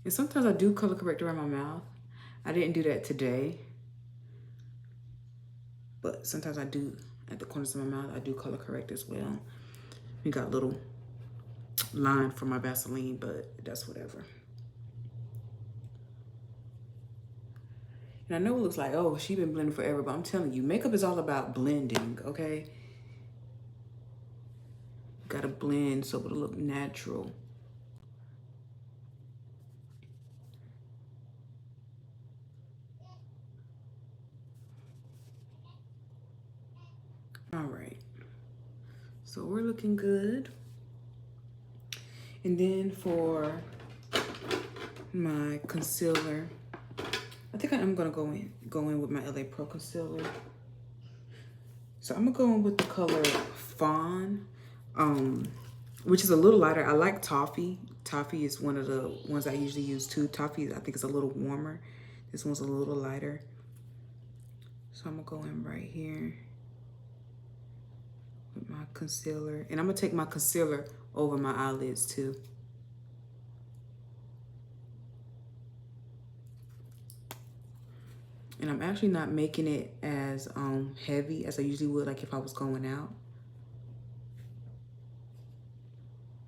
And sometimes I do color correct around my mouth. I didn't do that today. But sometimes I do, at the corners of my mouth, I do color correct as well. We got a little line for my Vaseline, but that's whatever. And I know it looks like, oh, she's been blending forever, but I'm telling you, makeup is all about blending, okay? You gotta blend so it'll look natural. All right, so we're looking good. And then for my concealer, I think I am gonna go in with my LA Pro concealer. So I'm gonna go in with the color Fawn, which is a little lighter. I like Toffee. Toffee is one of the ones I usually use too. Toffee, I think, is a little warmer. This one's a little lighter. So I'm gonna go in right here with my concealer. And I'm gonna take my concealer over my eyelids too. And I'm actually not making it as heavy as I usually would, like if I was going out.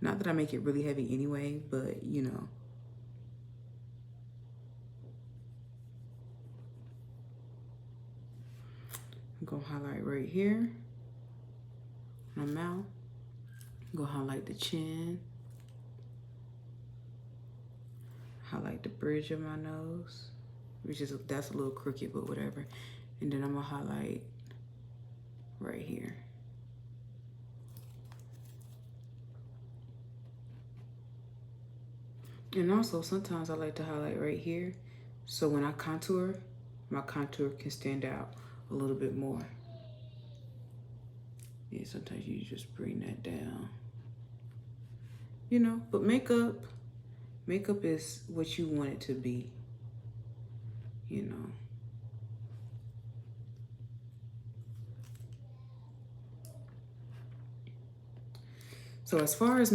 Not that I make it really heavy anyway, but you know. I'm gonna highlight right here, my mouth. I'm gonna highlight the chin. Highlight the bridge of my nose, that's a little crooked, but whatever. And then I'm gonna highlight right here. And also sometimes I like to highlight right here, so when I contour, my contour can stand out a little bit more. Yeah, sometimes you just bring that down. You know, but makeup is what you want it to be, you know. So as far as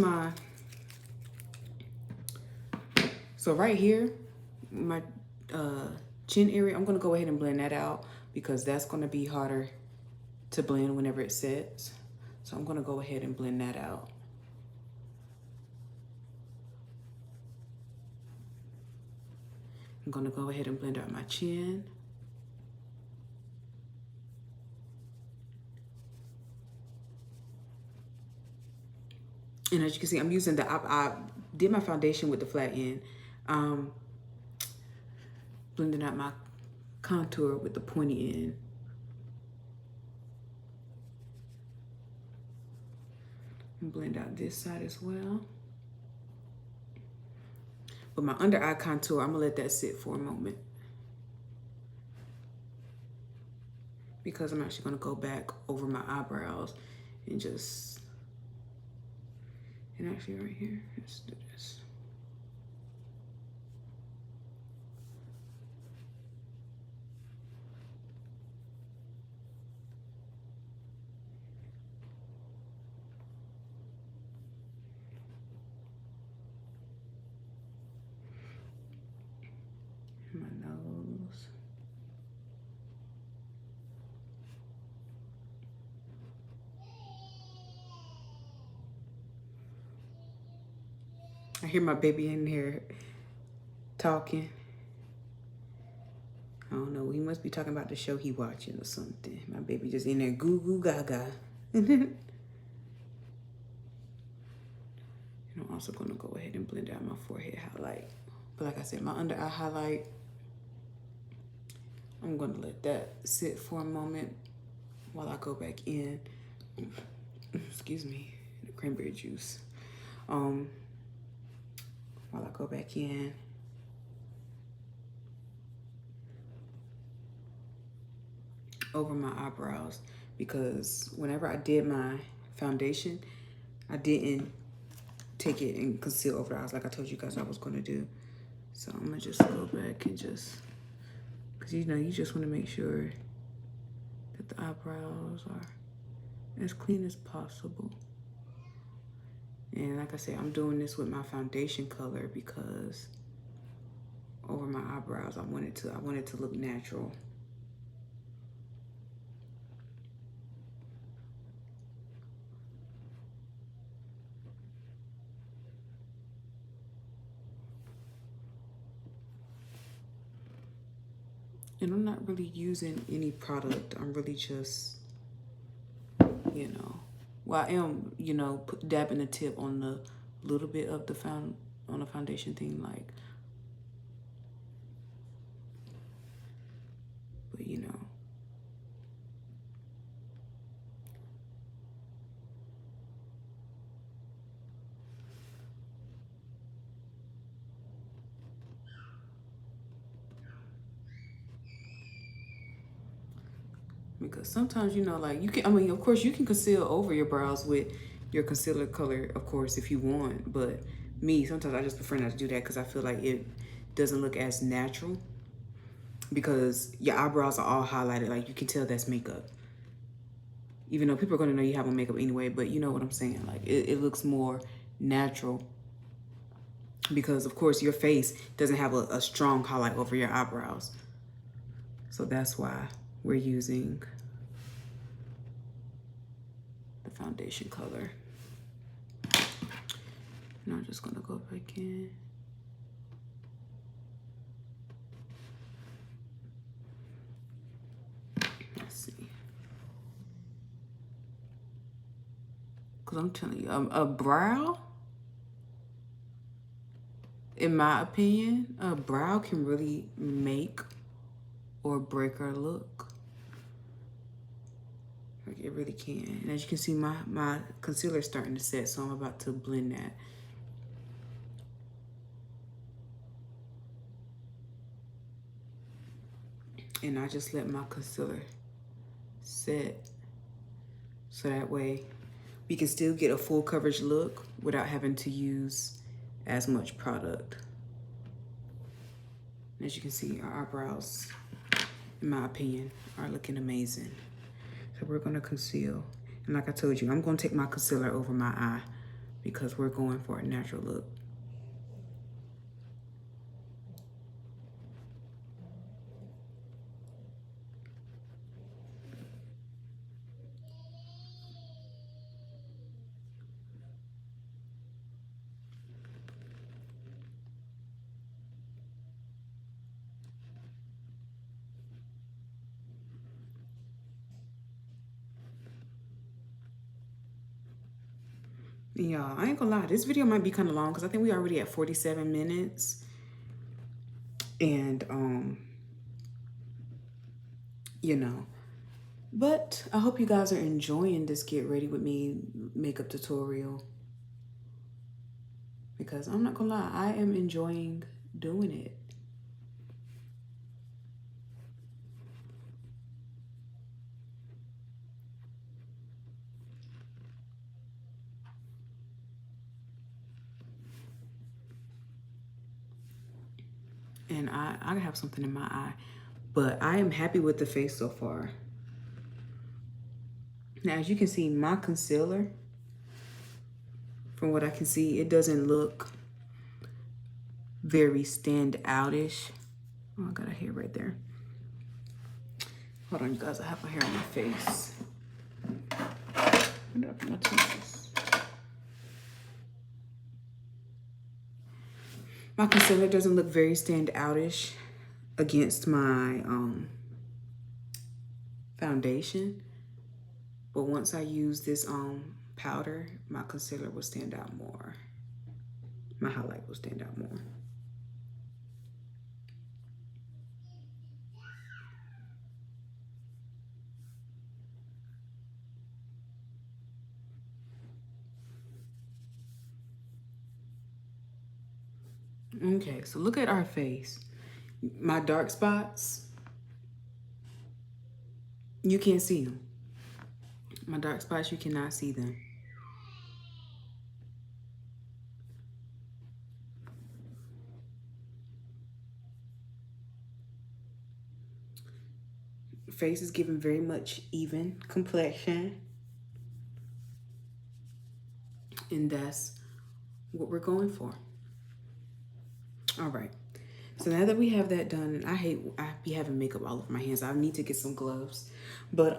so right here, my chin area, I'm gonna go ahead and blend that out because that's gonna be harder to blend whenever it sets. So I'm gonna go ahead and blend that out. I'm gonna go ahead and blend out my chin. And as you can see, I'm using I did my foundation with the flat end. Blending out my contour with the pointy end. And blend out this side as well. But my under eye contour, I'm gonna let that sit for a moment. Because I'm actually gonna go back over my eyebrows and actually right here, let's do this. My nose. I hear my baby in here talking. I don't know, he must be talking about the show he watching or something. My baby just in there goo goo gaga. And I'm also gonna go ahead and blend out my forehead highlight. But like I said, my under eye highlight, I'm gonna let that sit for a moment while I go back in. Excuse me, the cranberry juice. While I go back in. Over my eyebrows, because whenever I did my foundation, I didn't take it and conceal over the eyes like I told you guys I was gonna do. So I'm gonna just go back and just, cause you know, you just wanna make sure that the eyebrows are as clean as possible. And like I said, I'm doing this with my foundation color because over my eyebrows, I want it to look natural. And I'm not really using any product. I'm really just, you know, well, I am, you know, dabbing the tip on the little bit of the foundation thing, like, but you know. Because sometimes, you know, like you can, I mean, of course you can conceal over your brows with your concealer color, of course, if you want. But me, sometimes I just prefer not to do that because I feel like it doesn't look as natural. Because your eyebrows are all highlighted. Like you can tell that's makeup. Even though people are going to know you have on makeup anyway, but you know what I'm saying. Like it looks more natural. Because of course your face doesn't have a strong highlight over your eyebrows. So that's why we're using the foundation color. And I'm just gonna go back in. Let's see. Cause I'm telling you, a brow, in my opinion, a brow can really make or break our look. Like it really can. And as you can see, my concealer is starting to set, so I'm about to blend that. And I just let my concealer set so that way we can still get a full coverage look without having to use as much product. And as you can see, our eyebrows, in my opinion, are looking amazing. So we're gonna conceal. And like I told you, I'm gonna take my concealer over my eye because we're going for a natural look. Y'all, I ain't gonna lie, this video might be kind of long because I think we already at 47 minutes. And, you know, but I hope you guys are enjoying this get ready with me makeup tutorial. Because I'm not gonna lie, I am enjoying doing it. And I have something in my eye, but I am happy with the face so far. Now, as you can see, my concealer, from what I can see, it doesn't look very stand-out-ish. Oh, I got a hair right there. Hold on, you guys, I have my hair on my face. Where did I put my tweezers? My concealer doesn't look very stand-out-ish against my foundation. But once I use this powder, my concealer will stand out more. My highlight will stand out more. Okay, so look at our face. My dark spots, you can't see them. My dark spots, you cannot see them. Face is giving very much even complexion. And that's what we're going for. All right. So now that we have that done, I be having makeup all over my hands. I need to get some gloves. But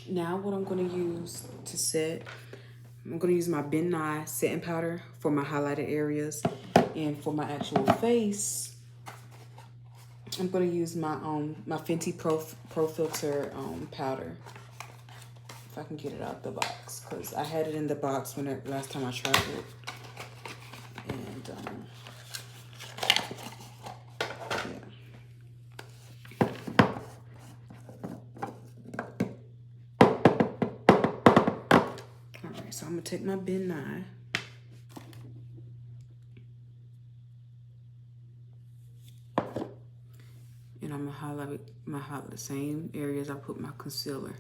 now what I'm going to use to set, I'm going to use my Ben Nye setting powder for my highlighted areas. And for my actual face, I'm going to use my my Fenty Pro Filter powder. If I can get it out the box, because I had it in the box when last time I traveled. And Alright, so I'm gonna take my Ben Nye. And I'm gonna highlight the same areas I put my concealer.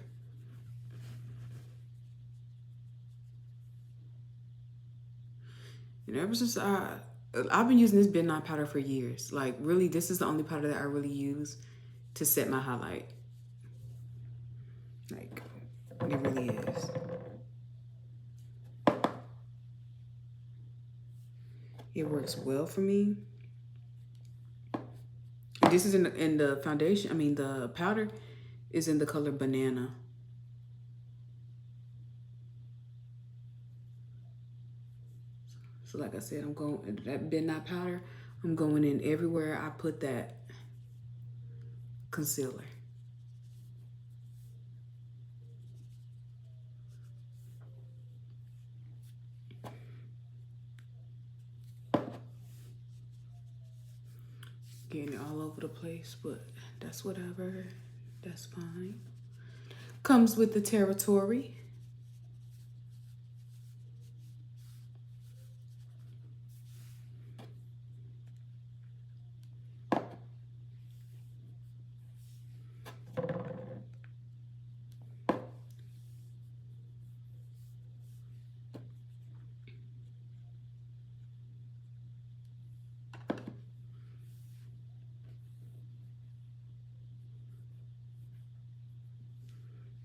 And ever since I've been using this Midnight powder for years. Like, really, this is the only powder that I really use to set my highlight. Like, it really is. It works well for me. This is in the foundation. I mean, the powder is in the color Banana. So like I said, I'm going, that Midnight powder, I'm going in everywhere I put that concealer. Getting it all over the place, but that's whatever. That's fine. Comes with the territory.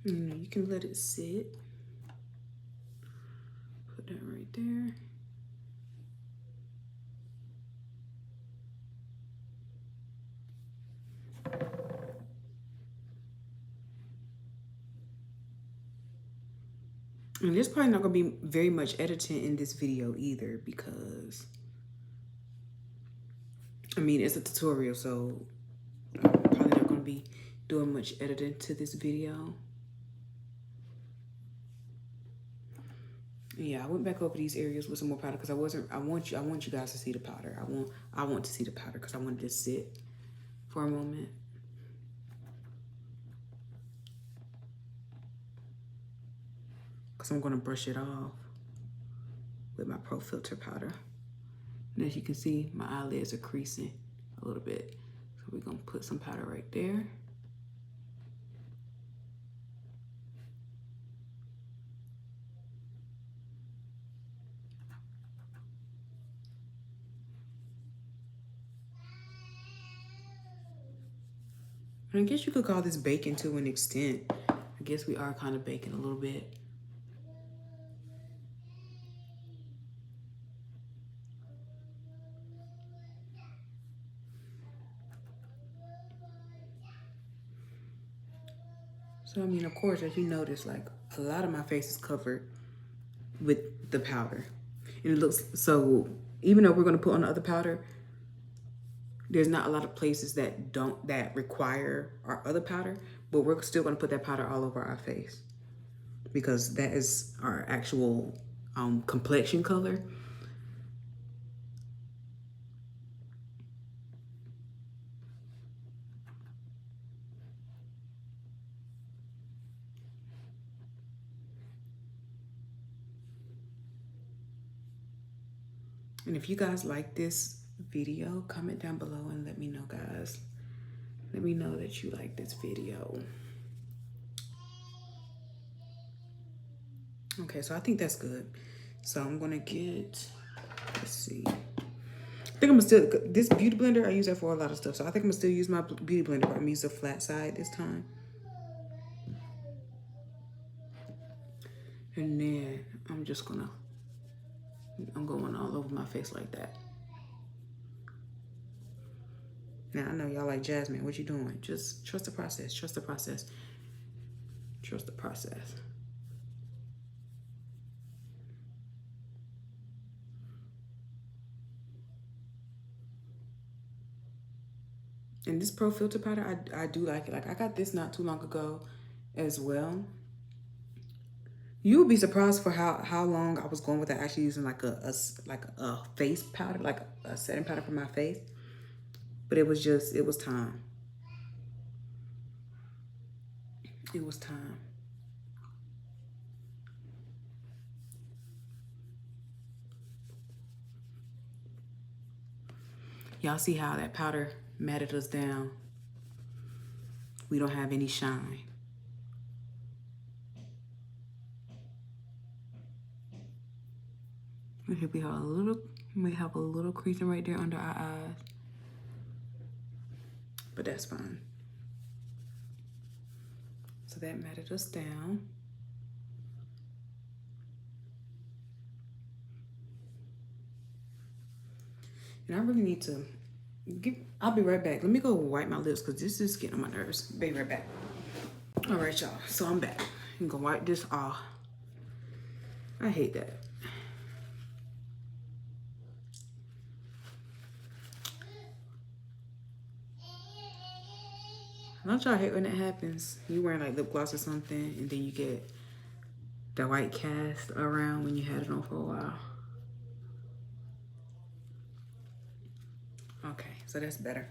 You can let it sit. Put that right there. And there's probably not gonna be very much editing in this video either, because I mean, it's a tutorial, so I'm probably not gonna be doing much editing to this video. Yeah, I went back over these areas with some more powder because I want you guys to see the powder. I want to see the powder because I wanted to sit for a moment. Because I'm going to brush it off with my Pro Filter powder. And as you can see, my eyelids are creasing a little bit. So we're going to put some powder right there. And I guess you could call this baking to an extent. I guess we are kind of baking a little bit. So, I mean, of course, as you notice, like, a lot of my face is covered with the powder. And it looks, so even though we're going to put on the other powder, there's not a lot of places that require our other powder, but we're still going to put that powder all over our face because that is our actual complexion color. And if you guys like this video, comment down below and let me know, guys. Let me know that you like this video. Okay, so I think that's good. So I'm gonna get, let's see. I think I'm gonna still, this beauty blender, I use that for a lot of stuff. So I think I'm gonna still use my beauty blender, but I'm gonna use the flat side this time. And then I'm going all over my face like that. Now, I know y'all like, Jasmine, what you doing? Just trust the process, trust the process. Trust the process. And this Pro Filter powder, I do like it. Like, I got this not too long ago as well. You would be surprised for how long I was going without actually using like a face powder, like a setting powder for my face. But it was time. It was time. Y'all see how that powder matted us down we don't have any shine. We may have a little creasing right there under our eyes, but that's fine. So that matted us down. And I really need to I'll be right back. Let me go wipe my lips because this is getting on my nerves. Be right back. All right, y'all. So I'm back. I'm gonna wipe this off. I hate that. Don't y'all hate when that happens? You wearing like lip gloss or something and then you get the white cast around when you had it on for a while. Okay, so that's better.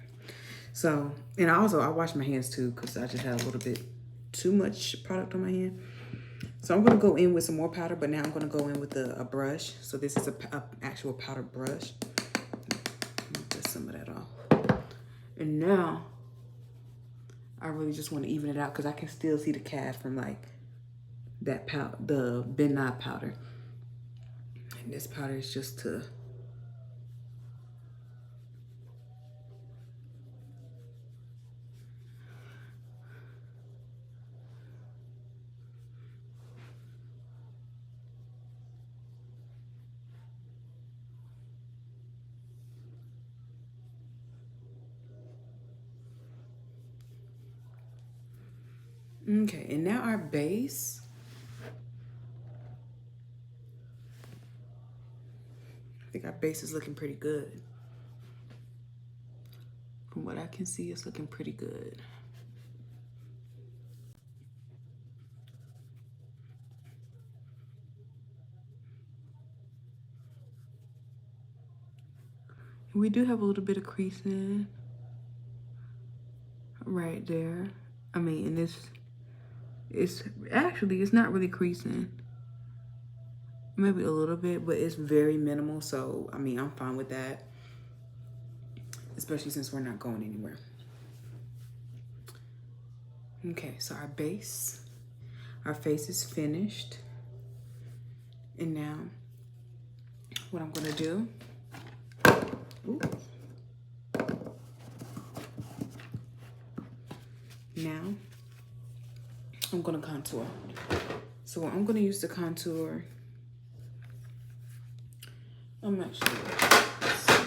So, and I wash my hands too because I just had a little bit too much product on my hand. So I'm gonna go in with some more powder, but now I'm gonna go in with a brush. So this is a actual powder brush. Get some of that off. And now, I really just want to even it out because I can still see the cast from like that powder, the Ben Nye powder. And this powder is just to okay, and now our base. I think our base is looking pretty good. From what I can see, it's looking pretty good. We do have a little bit of creasing right there. I mean, and it's not really creasing. Maybe a little bit, but it's very minimal. So, I mean, I'm fine with that. Especially since we're not going anywhere. Okay, so our base, our face is finished. And now, what I'm gonna do, now, I'm gonna contour. So I'm gonna use the contour. I'm not sure.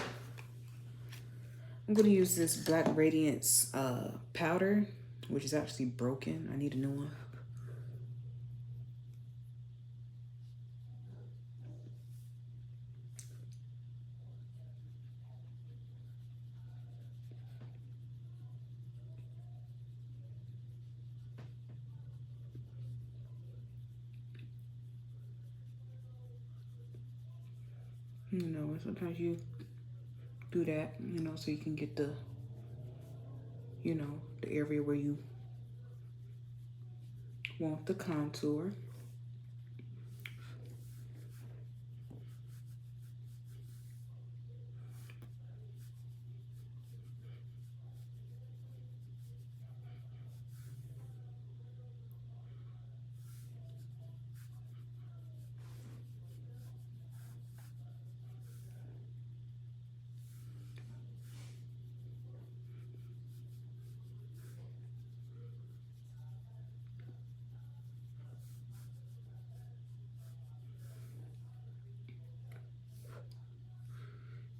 I'm gonna use this Black Radiance powder, which is actually broken. I need a new one. You know, sometimes you do that, you know, so you can get the, you know, the area where you want the contour.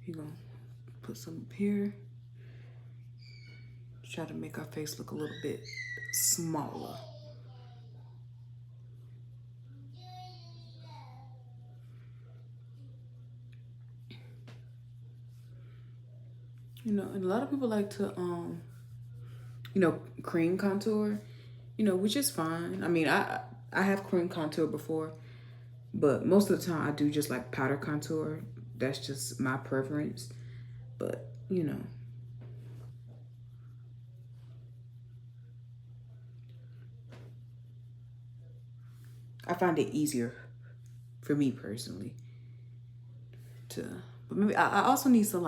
You're gonna put some up here. Try to make our face look a little bit smaller. You know, and a lot of people like to, you know, cream contour, you know, which is fine. I mean, I have cream contour before, but most of the time I do just like powder contour. That's just my preference, but you know. I find it easier for me personally but maybe I also need some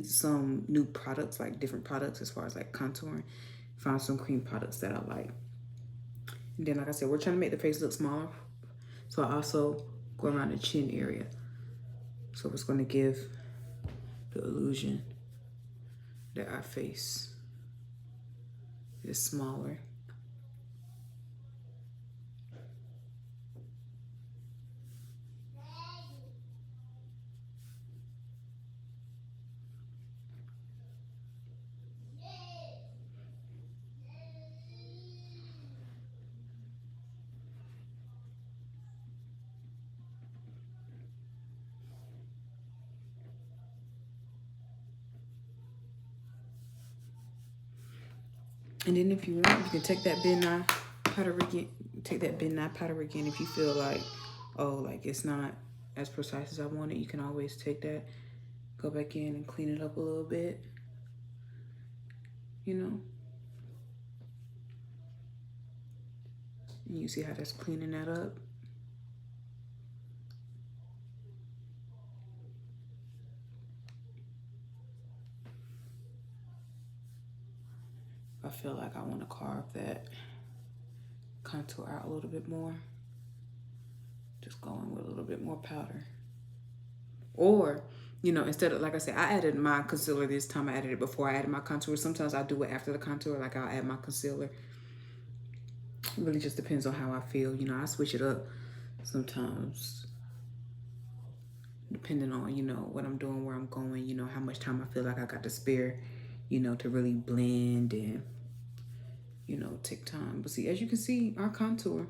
some new products, like different products as far as like contouring found some cream products that I like. And then, like I said, we're trying to make the face look smaller. So I also go around the chin area. So it's going to give the illusion that our face is smaller. And then if you want, you can take that Beatz powder again. Take that Beatz powder again if you feel like, oh, like it's not as precise as I want it. You can always take that, go back in and clean it up a little bit. You know? And you see how that's cleaning that up? I feel like I want to carve that contour out a little bit more. Just going with a little bit more powder. Or, you know, instead of, like I said, I added my concealer this time. I added it before I added my contour. Sometimes I do it after the contour, like I'll add my concealer. It really just depends on how I feel. You know, I switch it up sometimes, depending on, you know, what I'm doing, where I'm going, you know, how much time I feel like I got to spare, you know, to really blend and, you know, take time. But see, as you can see, our contour,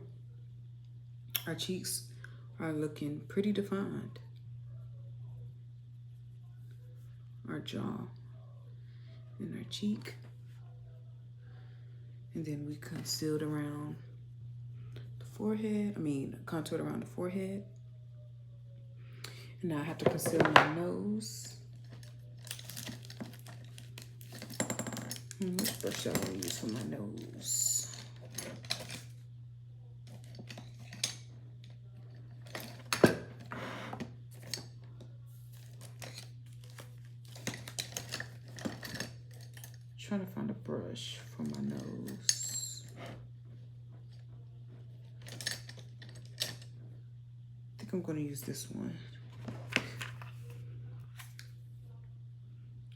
our cheeks are looking pretty defined. Our jaw and our cheek. And then we concealed around the forehead. Contoured around the forehead. And now I have to conceal my nose. Which brush shall I use for my nose? Trying to find a brush for my nose. I think I'm going to use this one.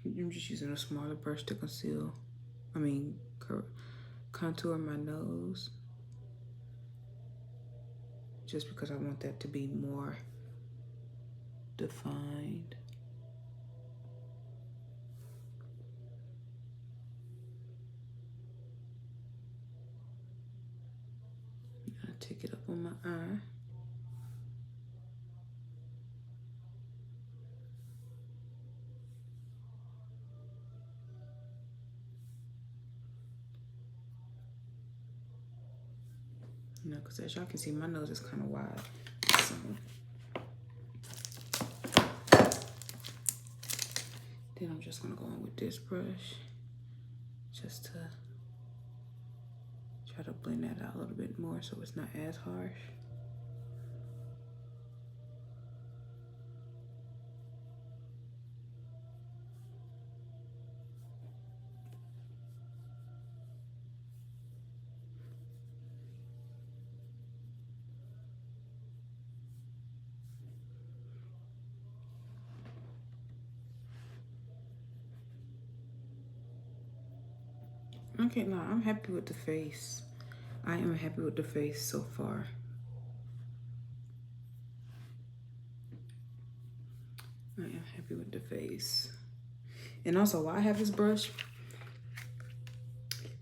I'm just using a smaller brush to contour my nose. Just because I want that to be more defined. Take it up on my eye. You know, because as y'all can see, my nose is kind of wide. So then I'm just going to go in with this brush just to try to blend that out a little bit more so it's not as harsh. I can't lie, I'm happy with the face. I am happy with the face so far. I am happy with the face. And also, why I have this brush,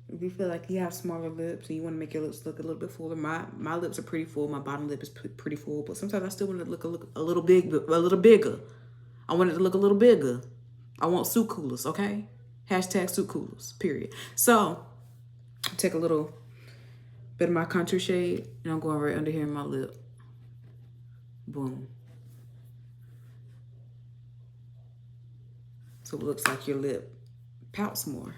if you feel like you have smaller lips and you want to make your lips look a little bit fuller, my lips are pretty full. My bottom lip is pretty full, but sometimes I still want it to look a little bigger. I want it to look a little bigger. I want suit coolers, okay? Hashtag suit coolers, period. So, take a little bit of my contour shade, and I'm going right under here in my lip. Boom. So it looks like your lip pouts more.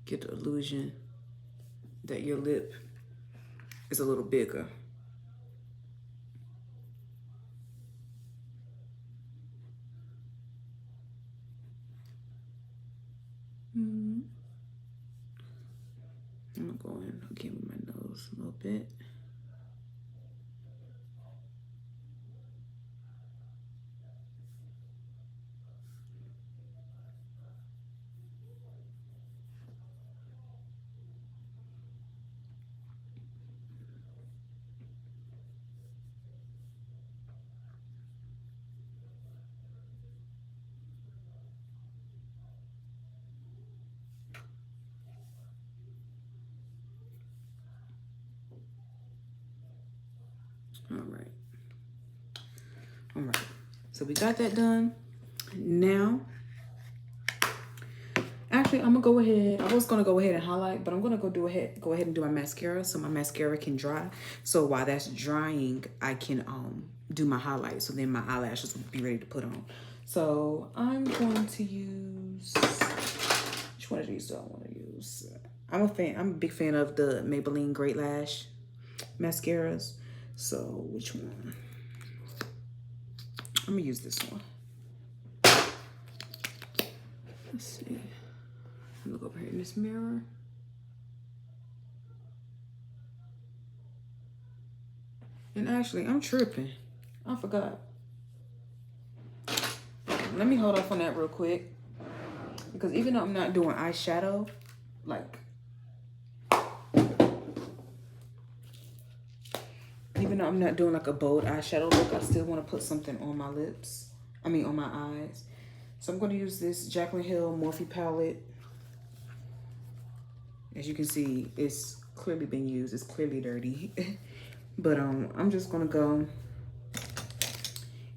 Get the illusion that your lip is a little bigger. I'm going again with my nose a little bit. All right, so we got that done. Now, actually, I'm gonna go ahead. I was gonna go ahead and highlight, but I'm gonna go ahead and do my mascara so my mascara can dry. So while that's drying, I can do my highlight. So then my eyelashes will be ready to put on. So I'm going to use, which one of these do I want to use? I'm a big fan of the Maybelline Great Lash mascaras. So which one? I'm gonna use this one. Let's see. Look over here in this mirror. And actually, I'm tripping. I forgot. Let me hold off on that real quick. Because even though I'm not doing eyeshadow, like, even though I'm not doing like a bold eyeshadow look, I still want to put something on my lips. I mean, on my eyes. So I'm going to use this Jaclyn Hill Morphe palette. As you can see, it's clearly been used. It's clearly dirty. But I'm just going to go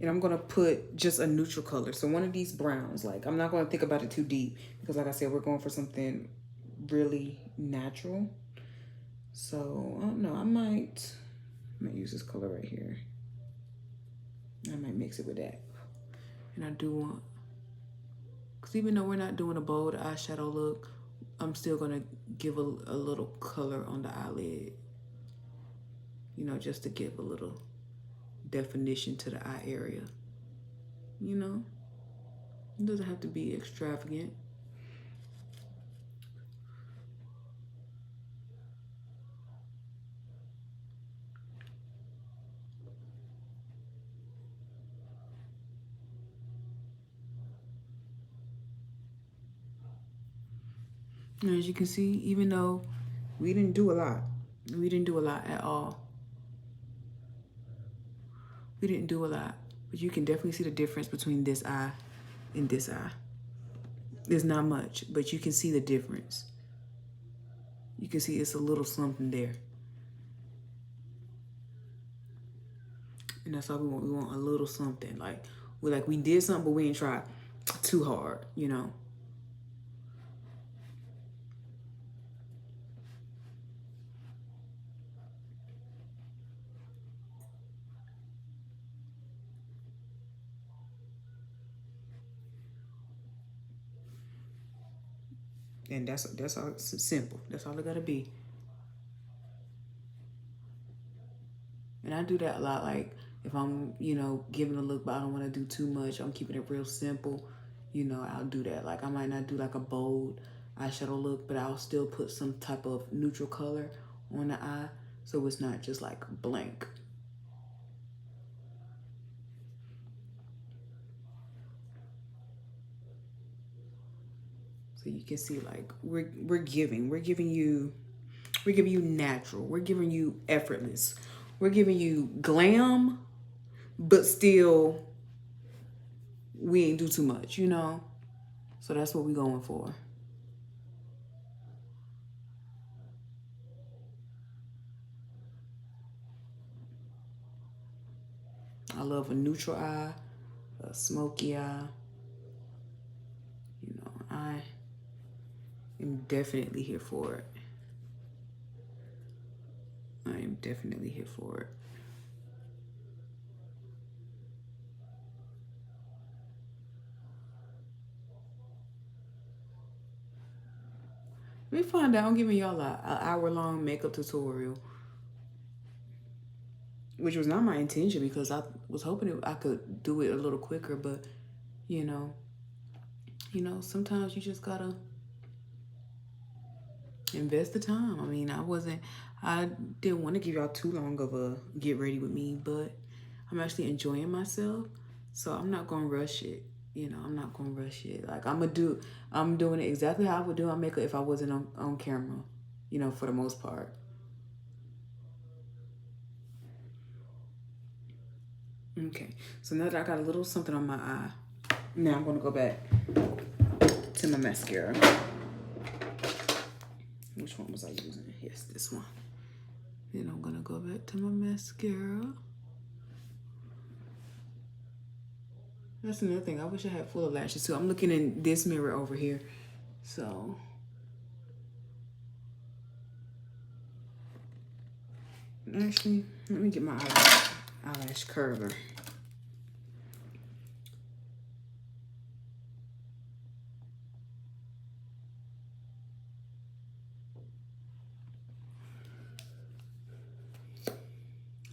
and I'm going to put just a neutral color. So one of these browns. Like, I'm not going to think about it too deep because like I said, we're going for something really natural. So, I don't know. I might use this color right here. I might mix it with that. And I do want, because even though we're not doing a bold eyeshadow look, I'm still going to give a little color on the eyelid. You know, just to give a little definition to the eye area. You know? It doesn't have to be extravagant. And as you can see, even though we didn't do a lot at all. We didn't do a lot, but you can definitely see the difference between this eye and this eye. There's not much, but you can see the difference. You can see it's a little something there. And that's all we want. We want a little something. Like we did something, but we ain't tried too hard, you know. And that's all. It's simple. That's all it gotta be. And I do that a lot. Like if I'm, you know, giving a look, but I don't want to do too much. I'm keeping it real simple. You know, I'll do that. Like I might not do like a bold eyeshadow look, but I'll still put some type of neutral color on the eye, so it's not just like blank. So you can see like we're giving you natural. We're giving you effortless. We're giving you glam, but still we ain't do too much, you know? So that's what we're going for. I love a neutral eye, a smoky eye. You know, I am definitely here for it. I am definitely here for it. Let me find out. I'm giving y'all an hour-long makeup tutorial, which was not my intention because I was hoping I could do it a little quicker, but you know, sometimes you just gotta invest the time. I mean, I didn't want to give y'all too long of a get ready with me, but I'm actually enjoying myself. So I'm not going to rush it. I'm not going to rush it. Like, I'm doing it exactly how I would do my makeup if I wasn't on camera, for the most part. Okay, so now that I got a little something on my eye, now I'm going to go back to my mascara. Which one was I using? Yes, this one. Then I'm going to go back to my mascara. That's another thing. I wish I had fuller lashes too. I'm looking in this mirror over here. So actually, let me get my eyelash curler.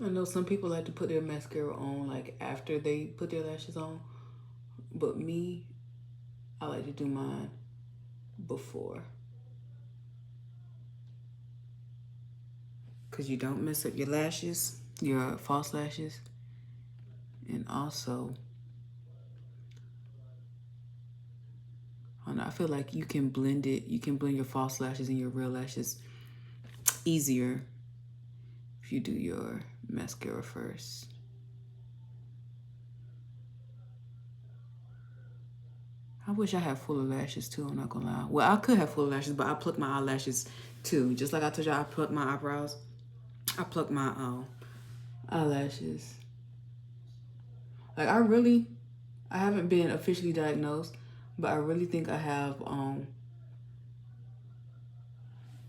I know some people like to put their mascara on like after they put their lashes on, but me, I like to do mine before. Because you don't mess up your lashes, your false lashes, and also, I feel like you can blend your false lashes and your real lashes easier if you do your mascara first. I wish I had fuller lashes too, I'm not gonna lie. Well, I could have fuller lashes, but I pluck my eyelashes too. Just like I told y'all, I pluck my eyebrows. I pluck my eyelashes. Like I haven't been officially diagnosed, but I really think I have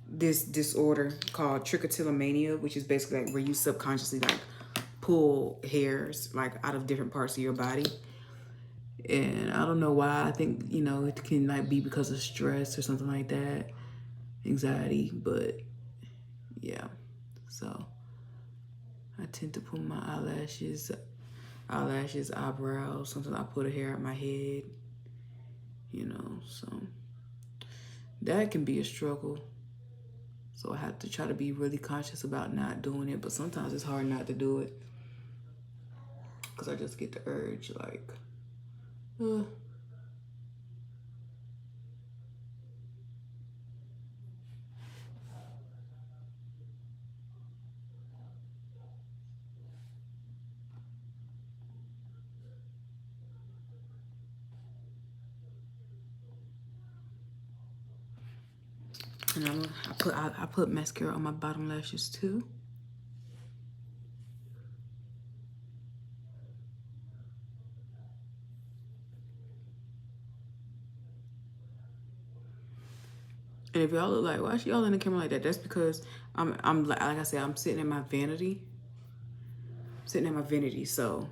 this disorder called trichotillomania, which is basically like where you subconsciously like pull hairs like out of different parts of your body. And I don't know why. I think, it can like be because of stress or something like that, anxiety, but yeah. So I tend to pull my eyelashes, eyebrows. Sometimes I put a hair out my head, so that can be a struggle. So I have to try to be really conscious about not doing it, but sometimes it's hard not to do it because I just get the urge like, and I put mascara on my bottom lashes too. And if y'all look like, why is y'all in the camera like that? That's because I'm like I said, I'm sitting in my vanity. So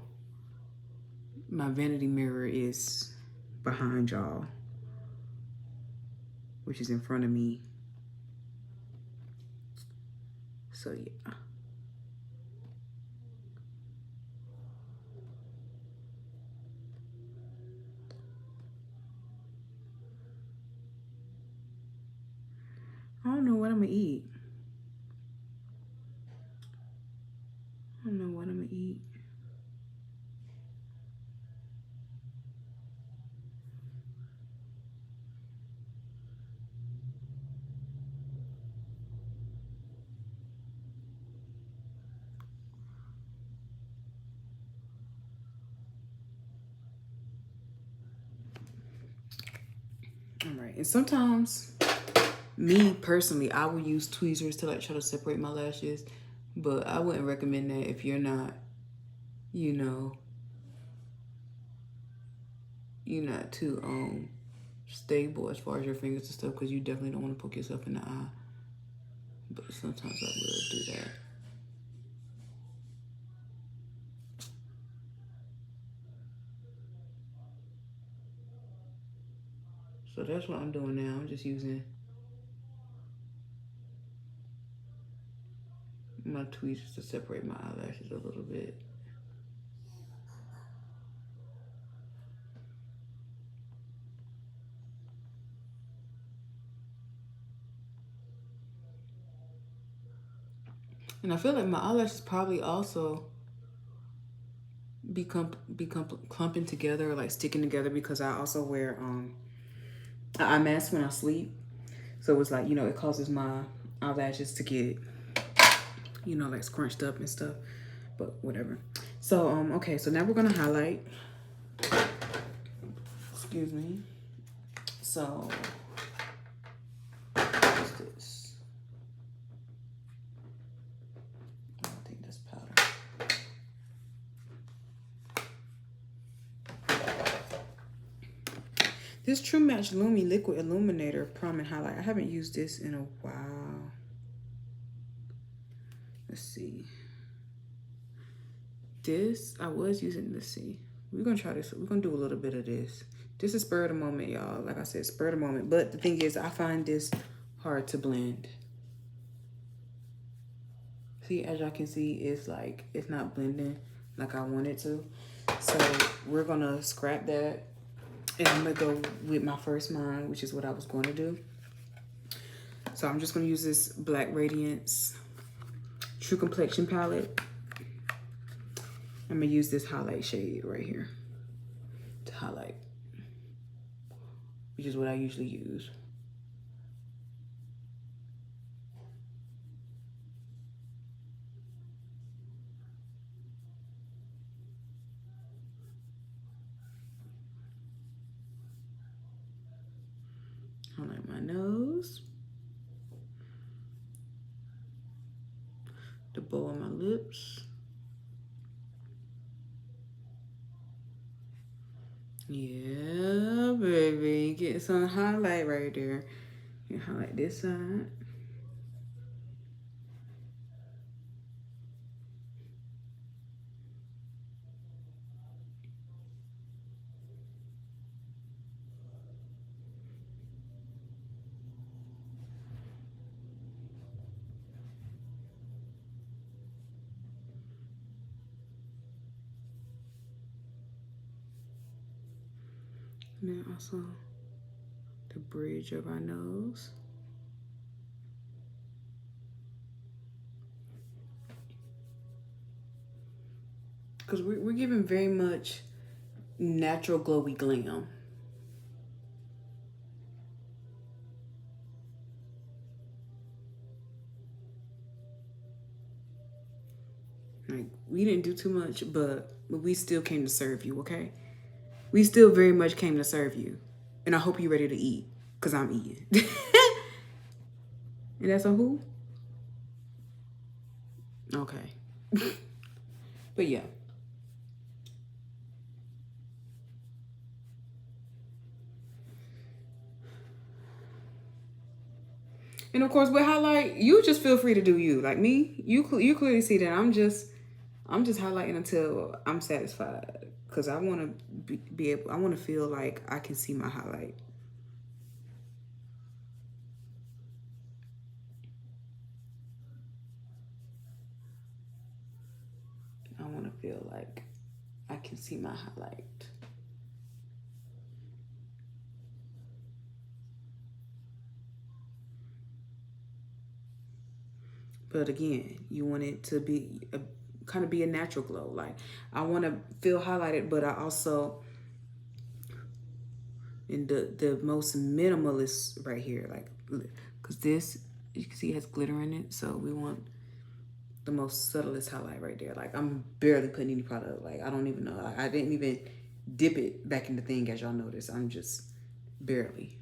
my vanity mirror is behind y'all, which is in front of me. So yeah. I don't know what I'm gonna eat. All right, and sometimes, me personally, I will use tweezers to like try to separate my lashes, but I wouldn't recommend that if you're not, you're not too stable as far as your fingers and stuff, because you definitely don't want to poke yourself in the eye. But sometimes I will do that. So that's what I'm doing now. I'm just using my tweezers to separate my eyelashes a little bit. And I feel like my eyelashes probably also be clumping together or like sticking together because I also wear an eye mask when I sleep. So it's like, you know, it causes my eyelashes to get, you know, like scrunched up and stuff. But whatever. So, okay, so now we're gonna highlight. Excuse me. So, what's this? I don't think that's powder. This True Match Lumi Liquid Illuminator Prom and Highlight. I haven't used this in a while. Let's see. This, I was using, let's see. We're gonna try this. We're gonna do a little bit of this. This is spur of the moment, y'all. Like I said, spur of the moment. But the thing is, I find this hard to blend. See, as y'all can see, it's like, it's not blending like I want it to. So we're gonna scrap that. And I'm gonna go with my first line, which is what I was going to do. So I'm just gonna use this Black Radiance True Complexion palette. I'm gonna use this highlight shade right here to highlight, which is what I usually use. Highlight my nose, the bow of my lips. Yeah, baby, get some highlight right there. You highlight this side. And then also the bridge of our nose. Because we're giving very much natural glowy glam. Like, we didn't do too much, but we still came to serve you, okay? We still very much came to serve you. And I hope you're ready to eat, because I'm eating. And that's on who? Okay. But yeah. And of course, with highlight, you just feel free to do you. Like me, you clearly see that I'm just highlighting until I'm satisfied, because I want to be able. I want to feel like I can see my highlight. I want to feel like I can see my highlight. But again, you want it to be kind of be a natural glow. Like, I want to feel highlighted, but I also, in the most minimalist right here, like, because this, you can see it has glitter in it. So we want the most subtlest highlight right there. Like, I'm barely putting any product. Like, I don't even know. I didn't even dip it back in the thing, as y'all notice. I'm just barely.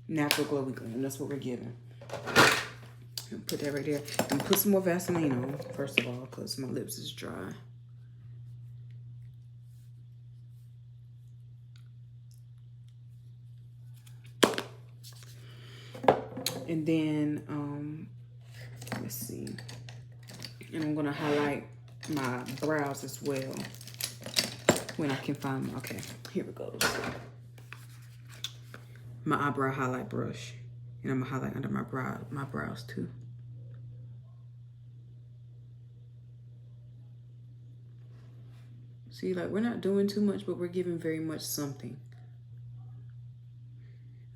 Natural glowy glam. That's what we're giving. Put that right there. And put some more Vaseline on, first of all, because my lips is dry. And then, let's see. And I'm going to highlight my brows as well when I can find them. Okay, here it goes. My eyebrow highlight brush. And I'm going to highlight under my brows too. See, like, we're not doing too much, but we're giving very much something.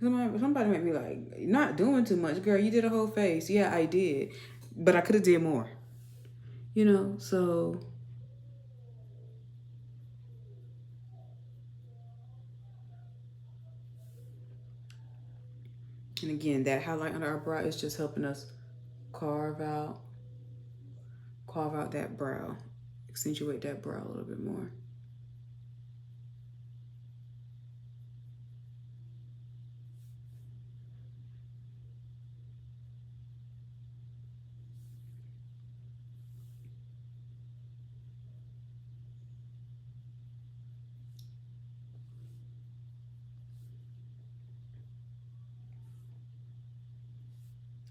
Somebody might be like, "You're not doing too much, girl. You did a whole face." Yeah, I did, but I could have did more. You know, so. And again, that highlight under our brow is just helping us carve out that brow, accentuate that brow a little bit more.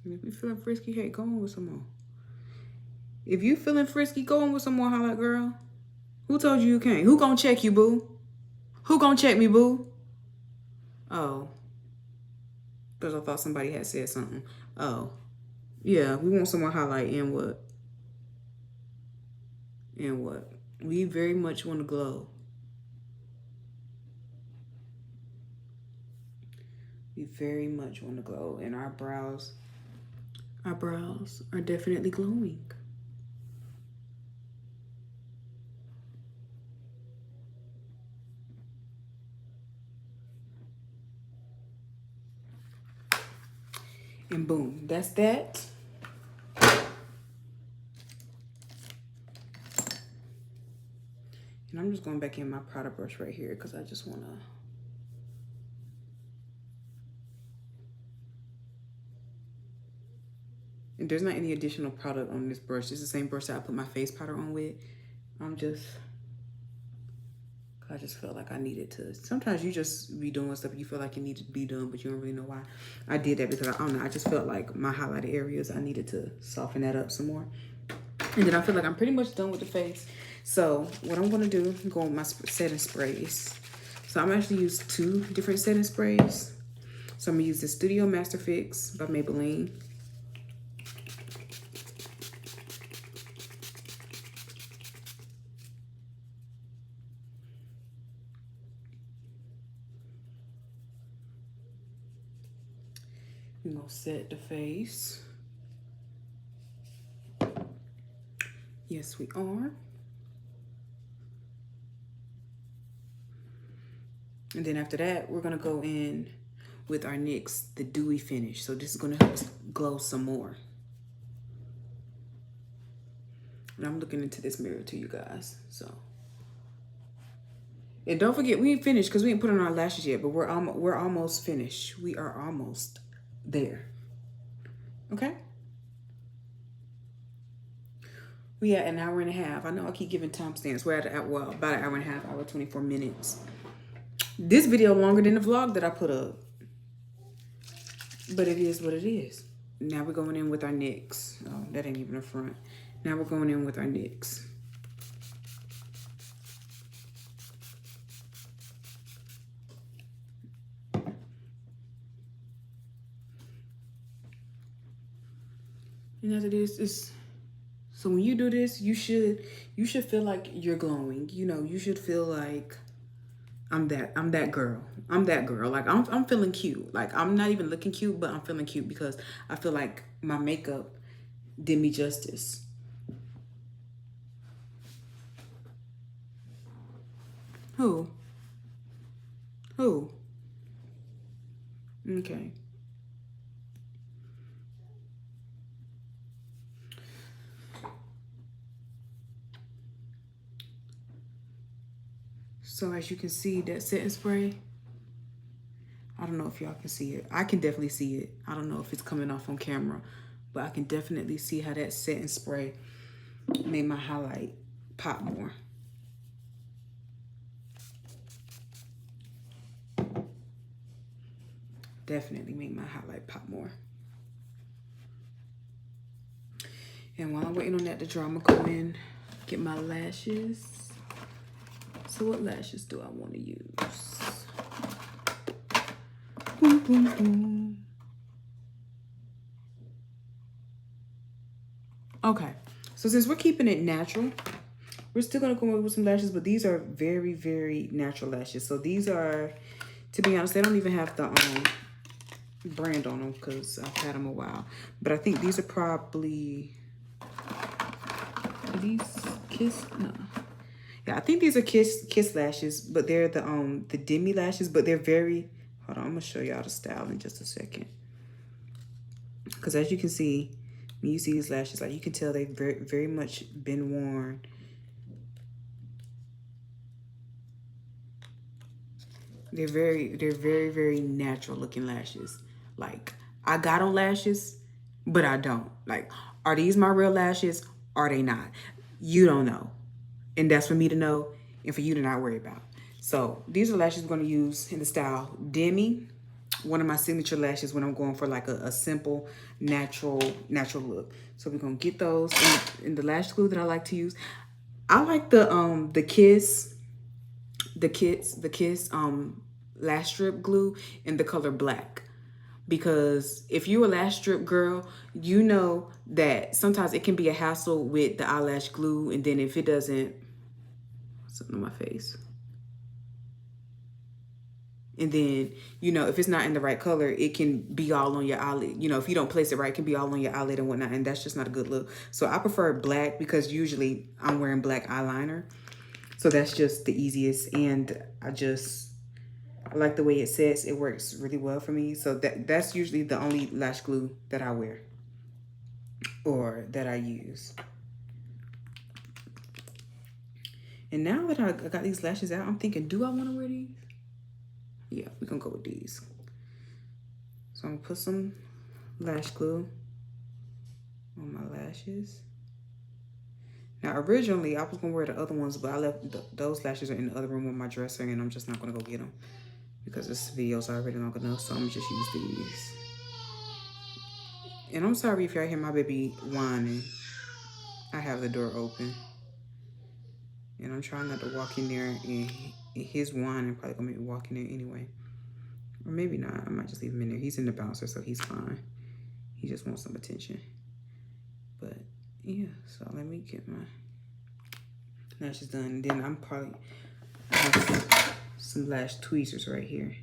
And if you feeling frisky, hey, go on with some more. If you feeling frisky, go on with some more highlight, girl. Who told you you can't? Who gonna check you, boo? Who gonna check me, boo? Oh. Because I thought somebody had said something. Oh. Yeah, we want some more highlight. And what? And what? We very much want to glow. We very much want to glow. And our brows are definitely glowing. And boom, that's that. And I'm just going back in my powder brush right here because I just want to. And there's not any additional product on this brush. It's the same brush that I put my face powder on with. I just felt like I needed to. Sometimes you just be doing stuff you feel like you need to be done, but you don't really know why. I did that because I don't know. I just felt like my highlighted areas, I needed to soften that up some more. And then I feel like I'm pretty much done with the face. So what I'm going to do, go with my setting sprays. So I'm actually use 2 different setting sprays. So I'm going to use the Studio Master Fix by Maybelline. We're going to set the face. Yes, we are. And then after that, we're going to go in with our NYX, the dewy finish. So this is going to help us glow some more. And I'm looking into this mirror too, you guys. So. And don't forget, we ain't finished because we ain't put on our lashes yet, but we're almost finished. We are almost there. Okay? We at an hour and a half. I know I keep giving timestamps. We're at, well, about an hour and a half, hour, 24 minutes. This video longer than the vlog that I put up. But it is what it is. Now we're going in with our NYX. Oh, that ain't even a front. Now we're going in with our NYX. And as it is, so when you do this, you should feel like you're glowing. You know, you should feel like I'm that girl. I'm that girl. Like I'm feeling cute. Like I'm not even looking cute, but I'm feeling cute because I feel like my makeup did me justice. Who? Okay. So as you can see, that setting spray, I don't know if y'all can see it. I can definitely see it. I don't know if it's coming off on camera, but I can definitely see how that setting spray made my highlight pop more. Definitely made my highlight pop more. And while I'm waiting on that to dry, I'm gonna go in, get my lashes. So what lashes do I want to use? Boom, boom, boom. Okay, so since we're keeping it natural, we're still gonna come up with some lashes, but these are very, very natural lashes. So these are, to be honest, they don't even have the brand on them because I've had them a while. But I think these are probably, are these Kiss? No. Yeah, I think these are Kiss lashes, but they're the demi lashes, but they're very, hold on, I'm gonna show y'all the style in just a second. Because as you can see, when you see these lashes, like you can tell they've very much been worn. They're very natural looking lashes. Like, I got on lashes, but I don't. Like, are these my real lashes? Are they not? You don't know. And that's for me to know and for you to not worry about. So these are lashes we're going to use in the style Demi. One of my signature lashes when I'm going for like a simple, natural look. So we're going to get those in the lash glue that I like to use. I like the Kiss lash strip glue in the color black. Because if you're a lash strip girl, you know that sometimes it can be a hassle with the eyelash glue. And then if it doesn't, something on my face. And then, you know, if it's not in the right color, it can be all on your eyelid. You know, if you don't place it right, it can be all on your eyelid and whatnot. And that's just not a good look. So I prefer black because usually I'm wearing black eyeliner. So that's just the easiest. And I like the way it sets. It works really well for me. So that's usually the only lash glue that I wear or that I use. And now that I got these lashes out, I'm thinking, do I want to wear these? Yeah, we're going to go with these. So I'm going to put some lash glue on my lashes. Now, originally, I was going to wear the other ones, but I left those lashes are in the other room with my dresser, and I'm just not going to go get them because this video's already long enough, so I'm going to just use these. And I'm sorry if y'all hear my baby whining. I have the door open. And I'm trying not to walk in there, and his whining probably going to make me walk in there anyway. Or maybe not. I might just leave him in there. He's in the bouncer, so he's fine. He just wants some attention. But, yeah. So, let me get my lashes done. And then I have some lash tweezers right here.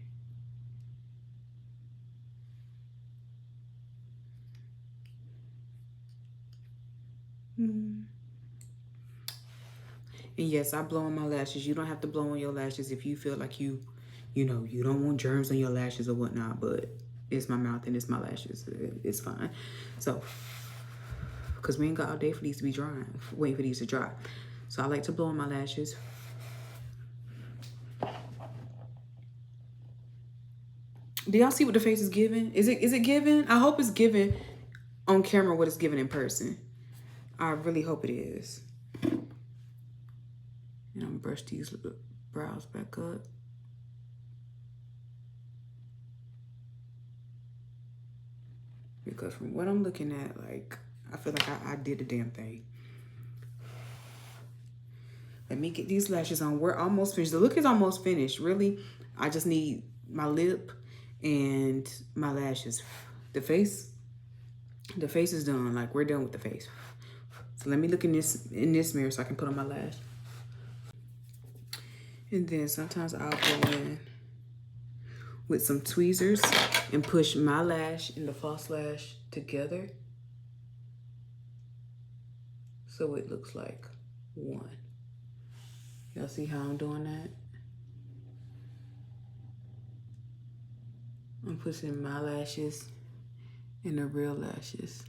And yes, I blow on my lashes. You don't have to blow on your lashes if you feel like you don't want germs on your lashes or whatnot, but it's my mouth and it's my lashes. It's fine. So, because we ain't got all day for these to be drying, waiting for these to dry. So I like to blow on my lashes. Do y'all see what the face is giving? Is it giving? I hope it's giving on camera what it's giving in person. I really hope it is. And I'm gonna brush these brows back up. Because from what I'm looking at, like, I feel like I did the damn thing. Let me get these lashes on. We're almost finished. The look is almost finished, really. I just need my lip and my lashes. The face is done. Like, we're done with the face. So let me look in this mirror so I can put on my lash. And then sometimes I'll go in with some tweezers and push my lash and the false lash together so it looks like one. Y'all see how I'm doing that? I'm pushing my lashes and the real lashes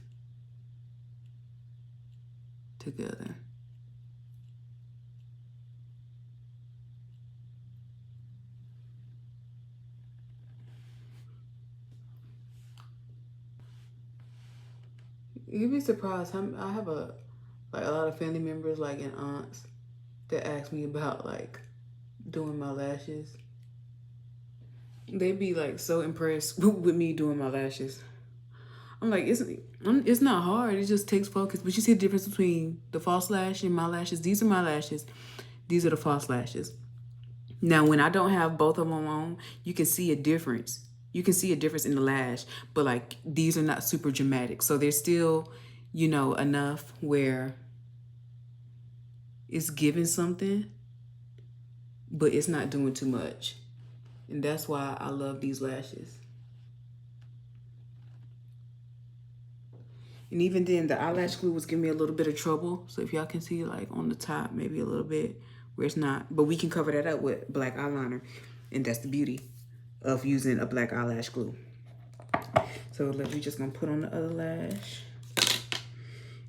together. You'd be surprised. I have a lot of family members, like, and aunts that ask me about, like, doing my lashes. They be, like, so impressed with me doing my lashes. I'm like, it's not hard. It just takes focus. But you see the difference between the false lash and my lashes. These are my lashes. These are the false lashes. Now, when I don't have both of them on, you can see a difference. You can see a difference in the lash, but, like, these are not super dramatic. So they're still, you know, enough where it's giving something, but it's not doing too much. And that's why I love these lashes. And even then, the eyelash glue was giving me a little bit of trouble. So if y'all can see, like, on the top, maybe a little bit where it's not. But we can cover that up with black eyeliner. And that's the beauty of using a black eyelash glue. So we're just going to put on the other lash.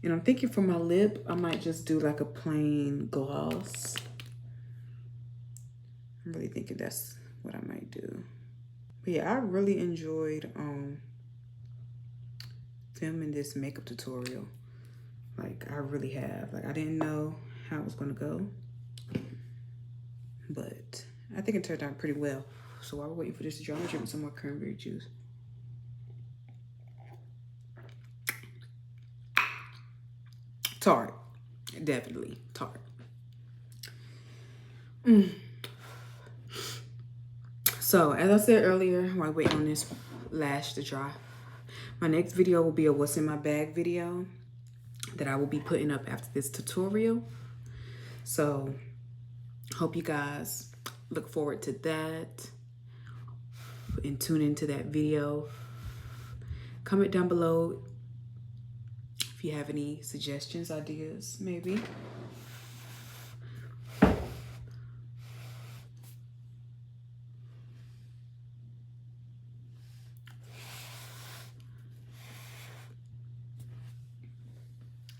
And I'm thinking for my lip, I might just do like a plain gloss. I'm really thinking that's what I might do. But yeah, I really enjoyed filming this makeup tutorial. Like, I really have. Like, I didn't know how it was gonna go, but I think it turned out pretty well. So while we're waiting for this to dry, I'm gonna drink some more cranberry juice. Tart, definitely tart. So as I said earlier, while waiting on this lash to dry, my next video will be a what's in my bag video that I will be putting up after this tutorial. So hope you guys look forward to that and tune into that video. Comment down below if you have any suggestions, ideas, maybe.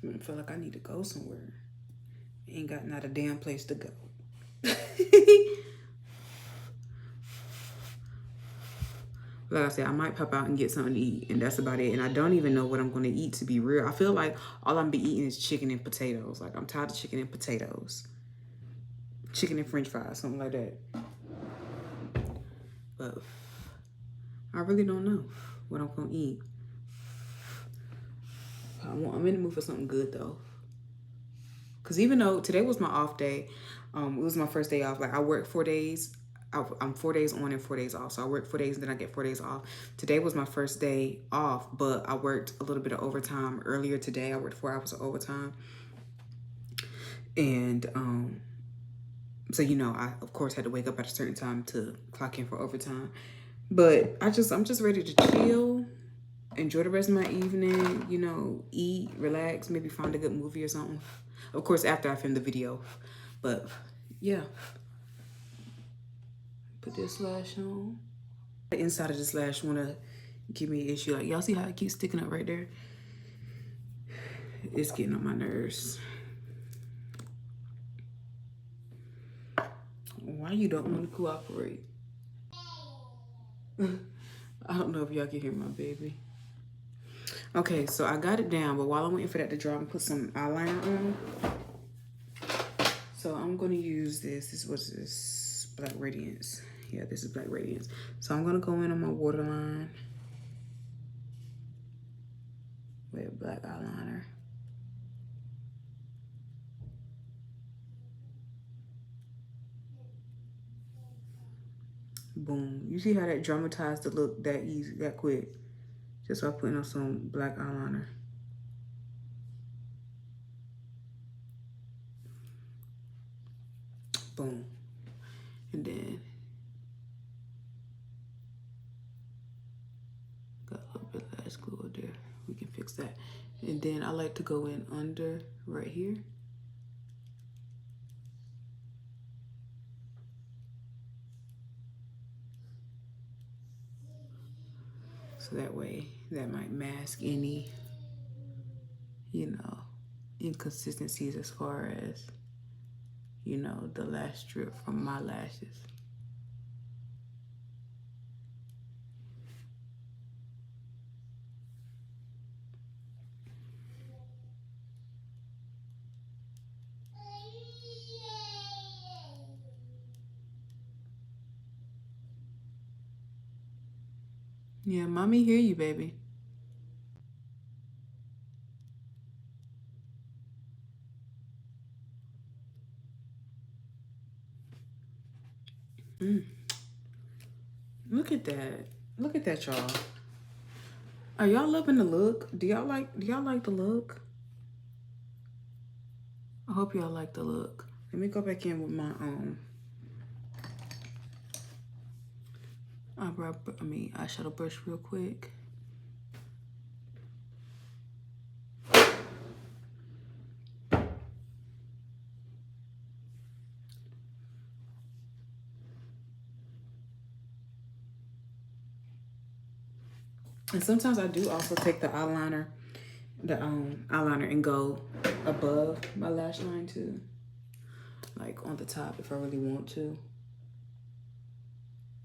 I feel like I need to go somewhere. Ain't got not a damn place to go. Like I said, I might pop out and get something to eat, and that's about it. And I don't even know what I'm going to eat, to be real. I feel like all I'm be eating is chicken and potatoes. Like, I'm tired of chicken and potatoes. Chicken and french fries, something like that. But I really don't know what I'm going to eat. I'm in the mood for something good, though. Because even though today was my off day, it was my first day off. Like, I work 4 days. I'm 4 days on and 4 days off. So I work 4 days and then I get 4 days off. Today was my first day off, but I worked a little bit of overtime earlier today. I worked 4 hours of overtime. And so, you know, I of course had to wake up at a certain time to clock in for overtime. But I'm just ready to chill, enjoy the rest of my evening, you know, eat, relax, maybe find a good movie or something. Of course, after I film the video. But yeah. Put this lash on. The inside of this lash wanna give me an issue. Like, y'all see how it keeps sticking up right there? It's getting on my nerves. Why you don't want to cooperate? I don't know if y'all can hear my baby. Okay, so I got it down, but while I'm waiting for that to dry, I'm gonna put some eyeliner on. So I'm gonna use this. What's this? Black Radiance. Yeah, this is Black Radiance. So I'm gonna go in on my waterline with black eyeliner. Boom. You see how that dramatized the look that easy, that quick? Just by putting on some black eyeliner. Boom. And then got a little bit of lash glue up there. We can fix that. And then I like to go in under right here. So that way, that might mask any, you know, inconsistencies as far as, you know, the lash strip from my lashes. Yeah, mommy hear you, baby. Look at that. Look at that, y'all. Are y'all loving the look? Do y'all like the look? I hope y'all like the look. Let me go back in with my eyeshadow brush real quick. And sometimes I do also take the eyeliner, and go above my lash line too. Like on the top if I really want to.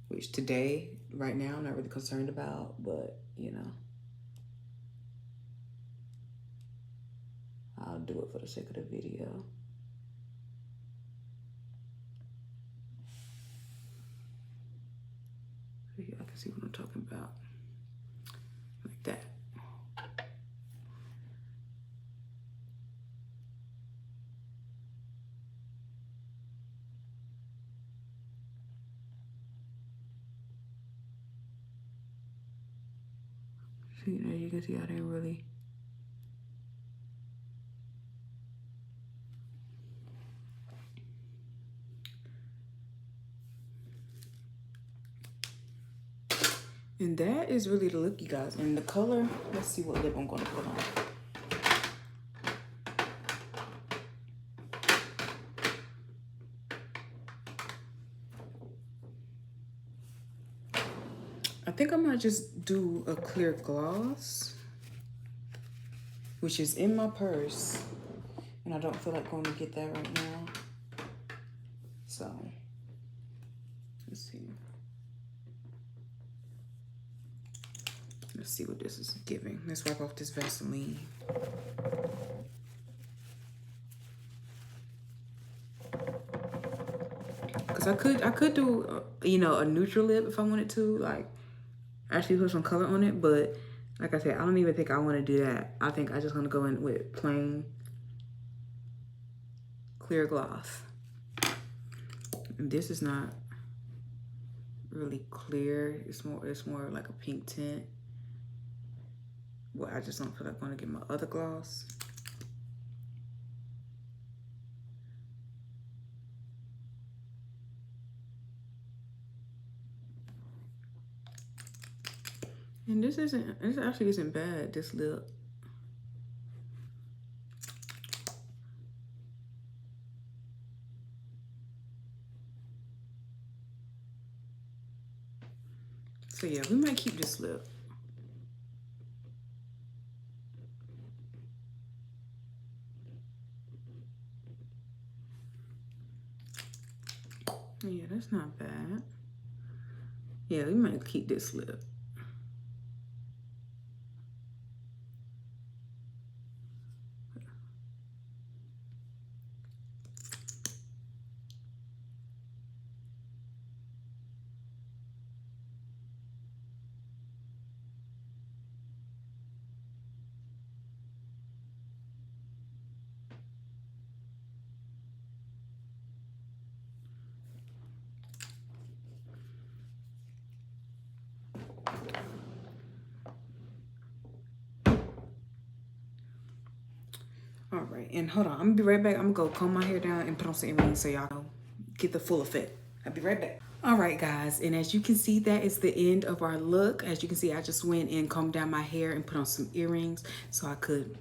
Which today, right now, I'm not really concerned about, but you know. I'll do it for the sake of the video. So y'all can see what I'm talking about. Like that. So you know, you can see I didn't really. And that is really the look, you guys. And the color, let's see what lip I'm gonna put on. I think I might just do a clear gloss, which is in my purse. And I don't feel like going to get that right now. So, let's see. Let's see what this is giving. Let's wipe off this Vaseline. Cause I could do you know, a neutral lip if I wanted to, like actually put some color on it. But like I said, I don't even think I want to do that. I think I just want to go in with plain clear gloss. And this is not really clear. It's more like a pink tint. Well, I just don't feel like going to get my other gloss. And this actually isn't bad, this lip. So yeah, we might keep this lip. Yeah, that's not bad. Yeah, we might keep this lip. All right, and hold on, I'm gonna be right back. I'm gonna go comb my hair down and put on some earrings so y'all get the full effect. I'll be right back. All right, guys, and as you can see, that is the end of our look. As you can see, I just went and combed down my hair and put on some earrings so I could,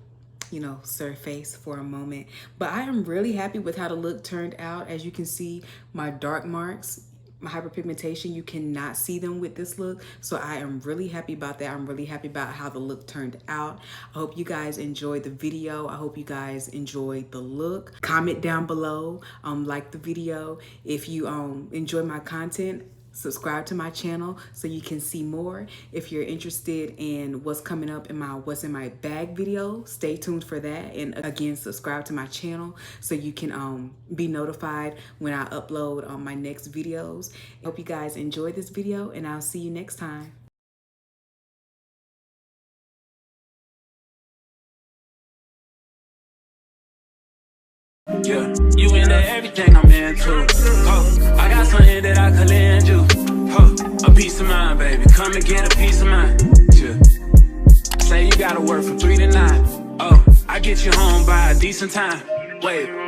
you know, surface for a moment. But I am really happy with how the look turned out. As you can see, my dark marks, my hyperpigmentation, you cannot see them with this look. So I am really happy about that. I'm really happy about how the look turned out. I hope you guys enjoyed the video. I hope you guys enjoyed the look. Comment down below, like the video. If you enjoy my content, subscribe to my channel so you can see more. If you're interested in what's coming up in my what's in my bag video, stay tuned for that. And again, subscribe to my channel so you can be notified when I upload my next videos. Hope you guys enjoyed this video, and I'll see you next time. Yeah, you into everything I'm into. Oh, I got something that I could lend you. Oh, a piece of mind, baby. Come and get a piece of mind. Yeah. Say you gotta work from 3 to 9. Oh, I get you home by a decent time. Wait.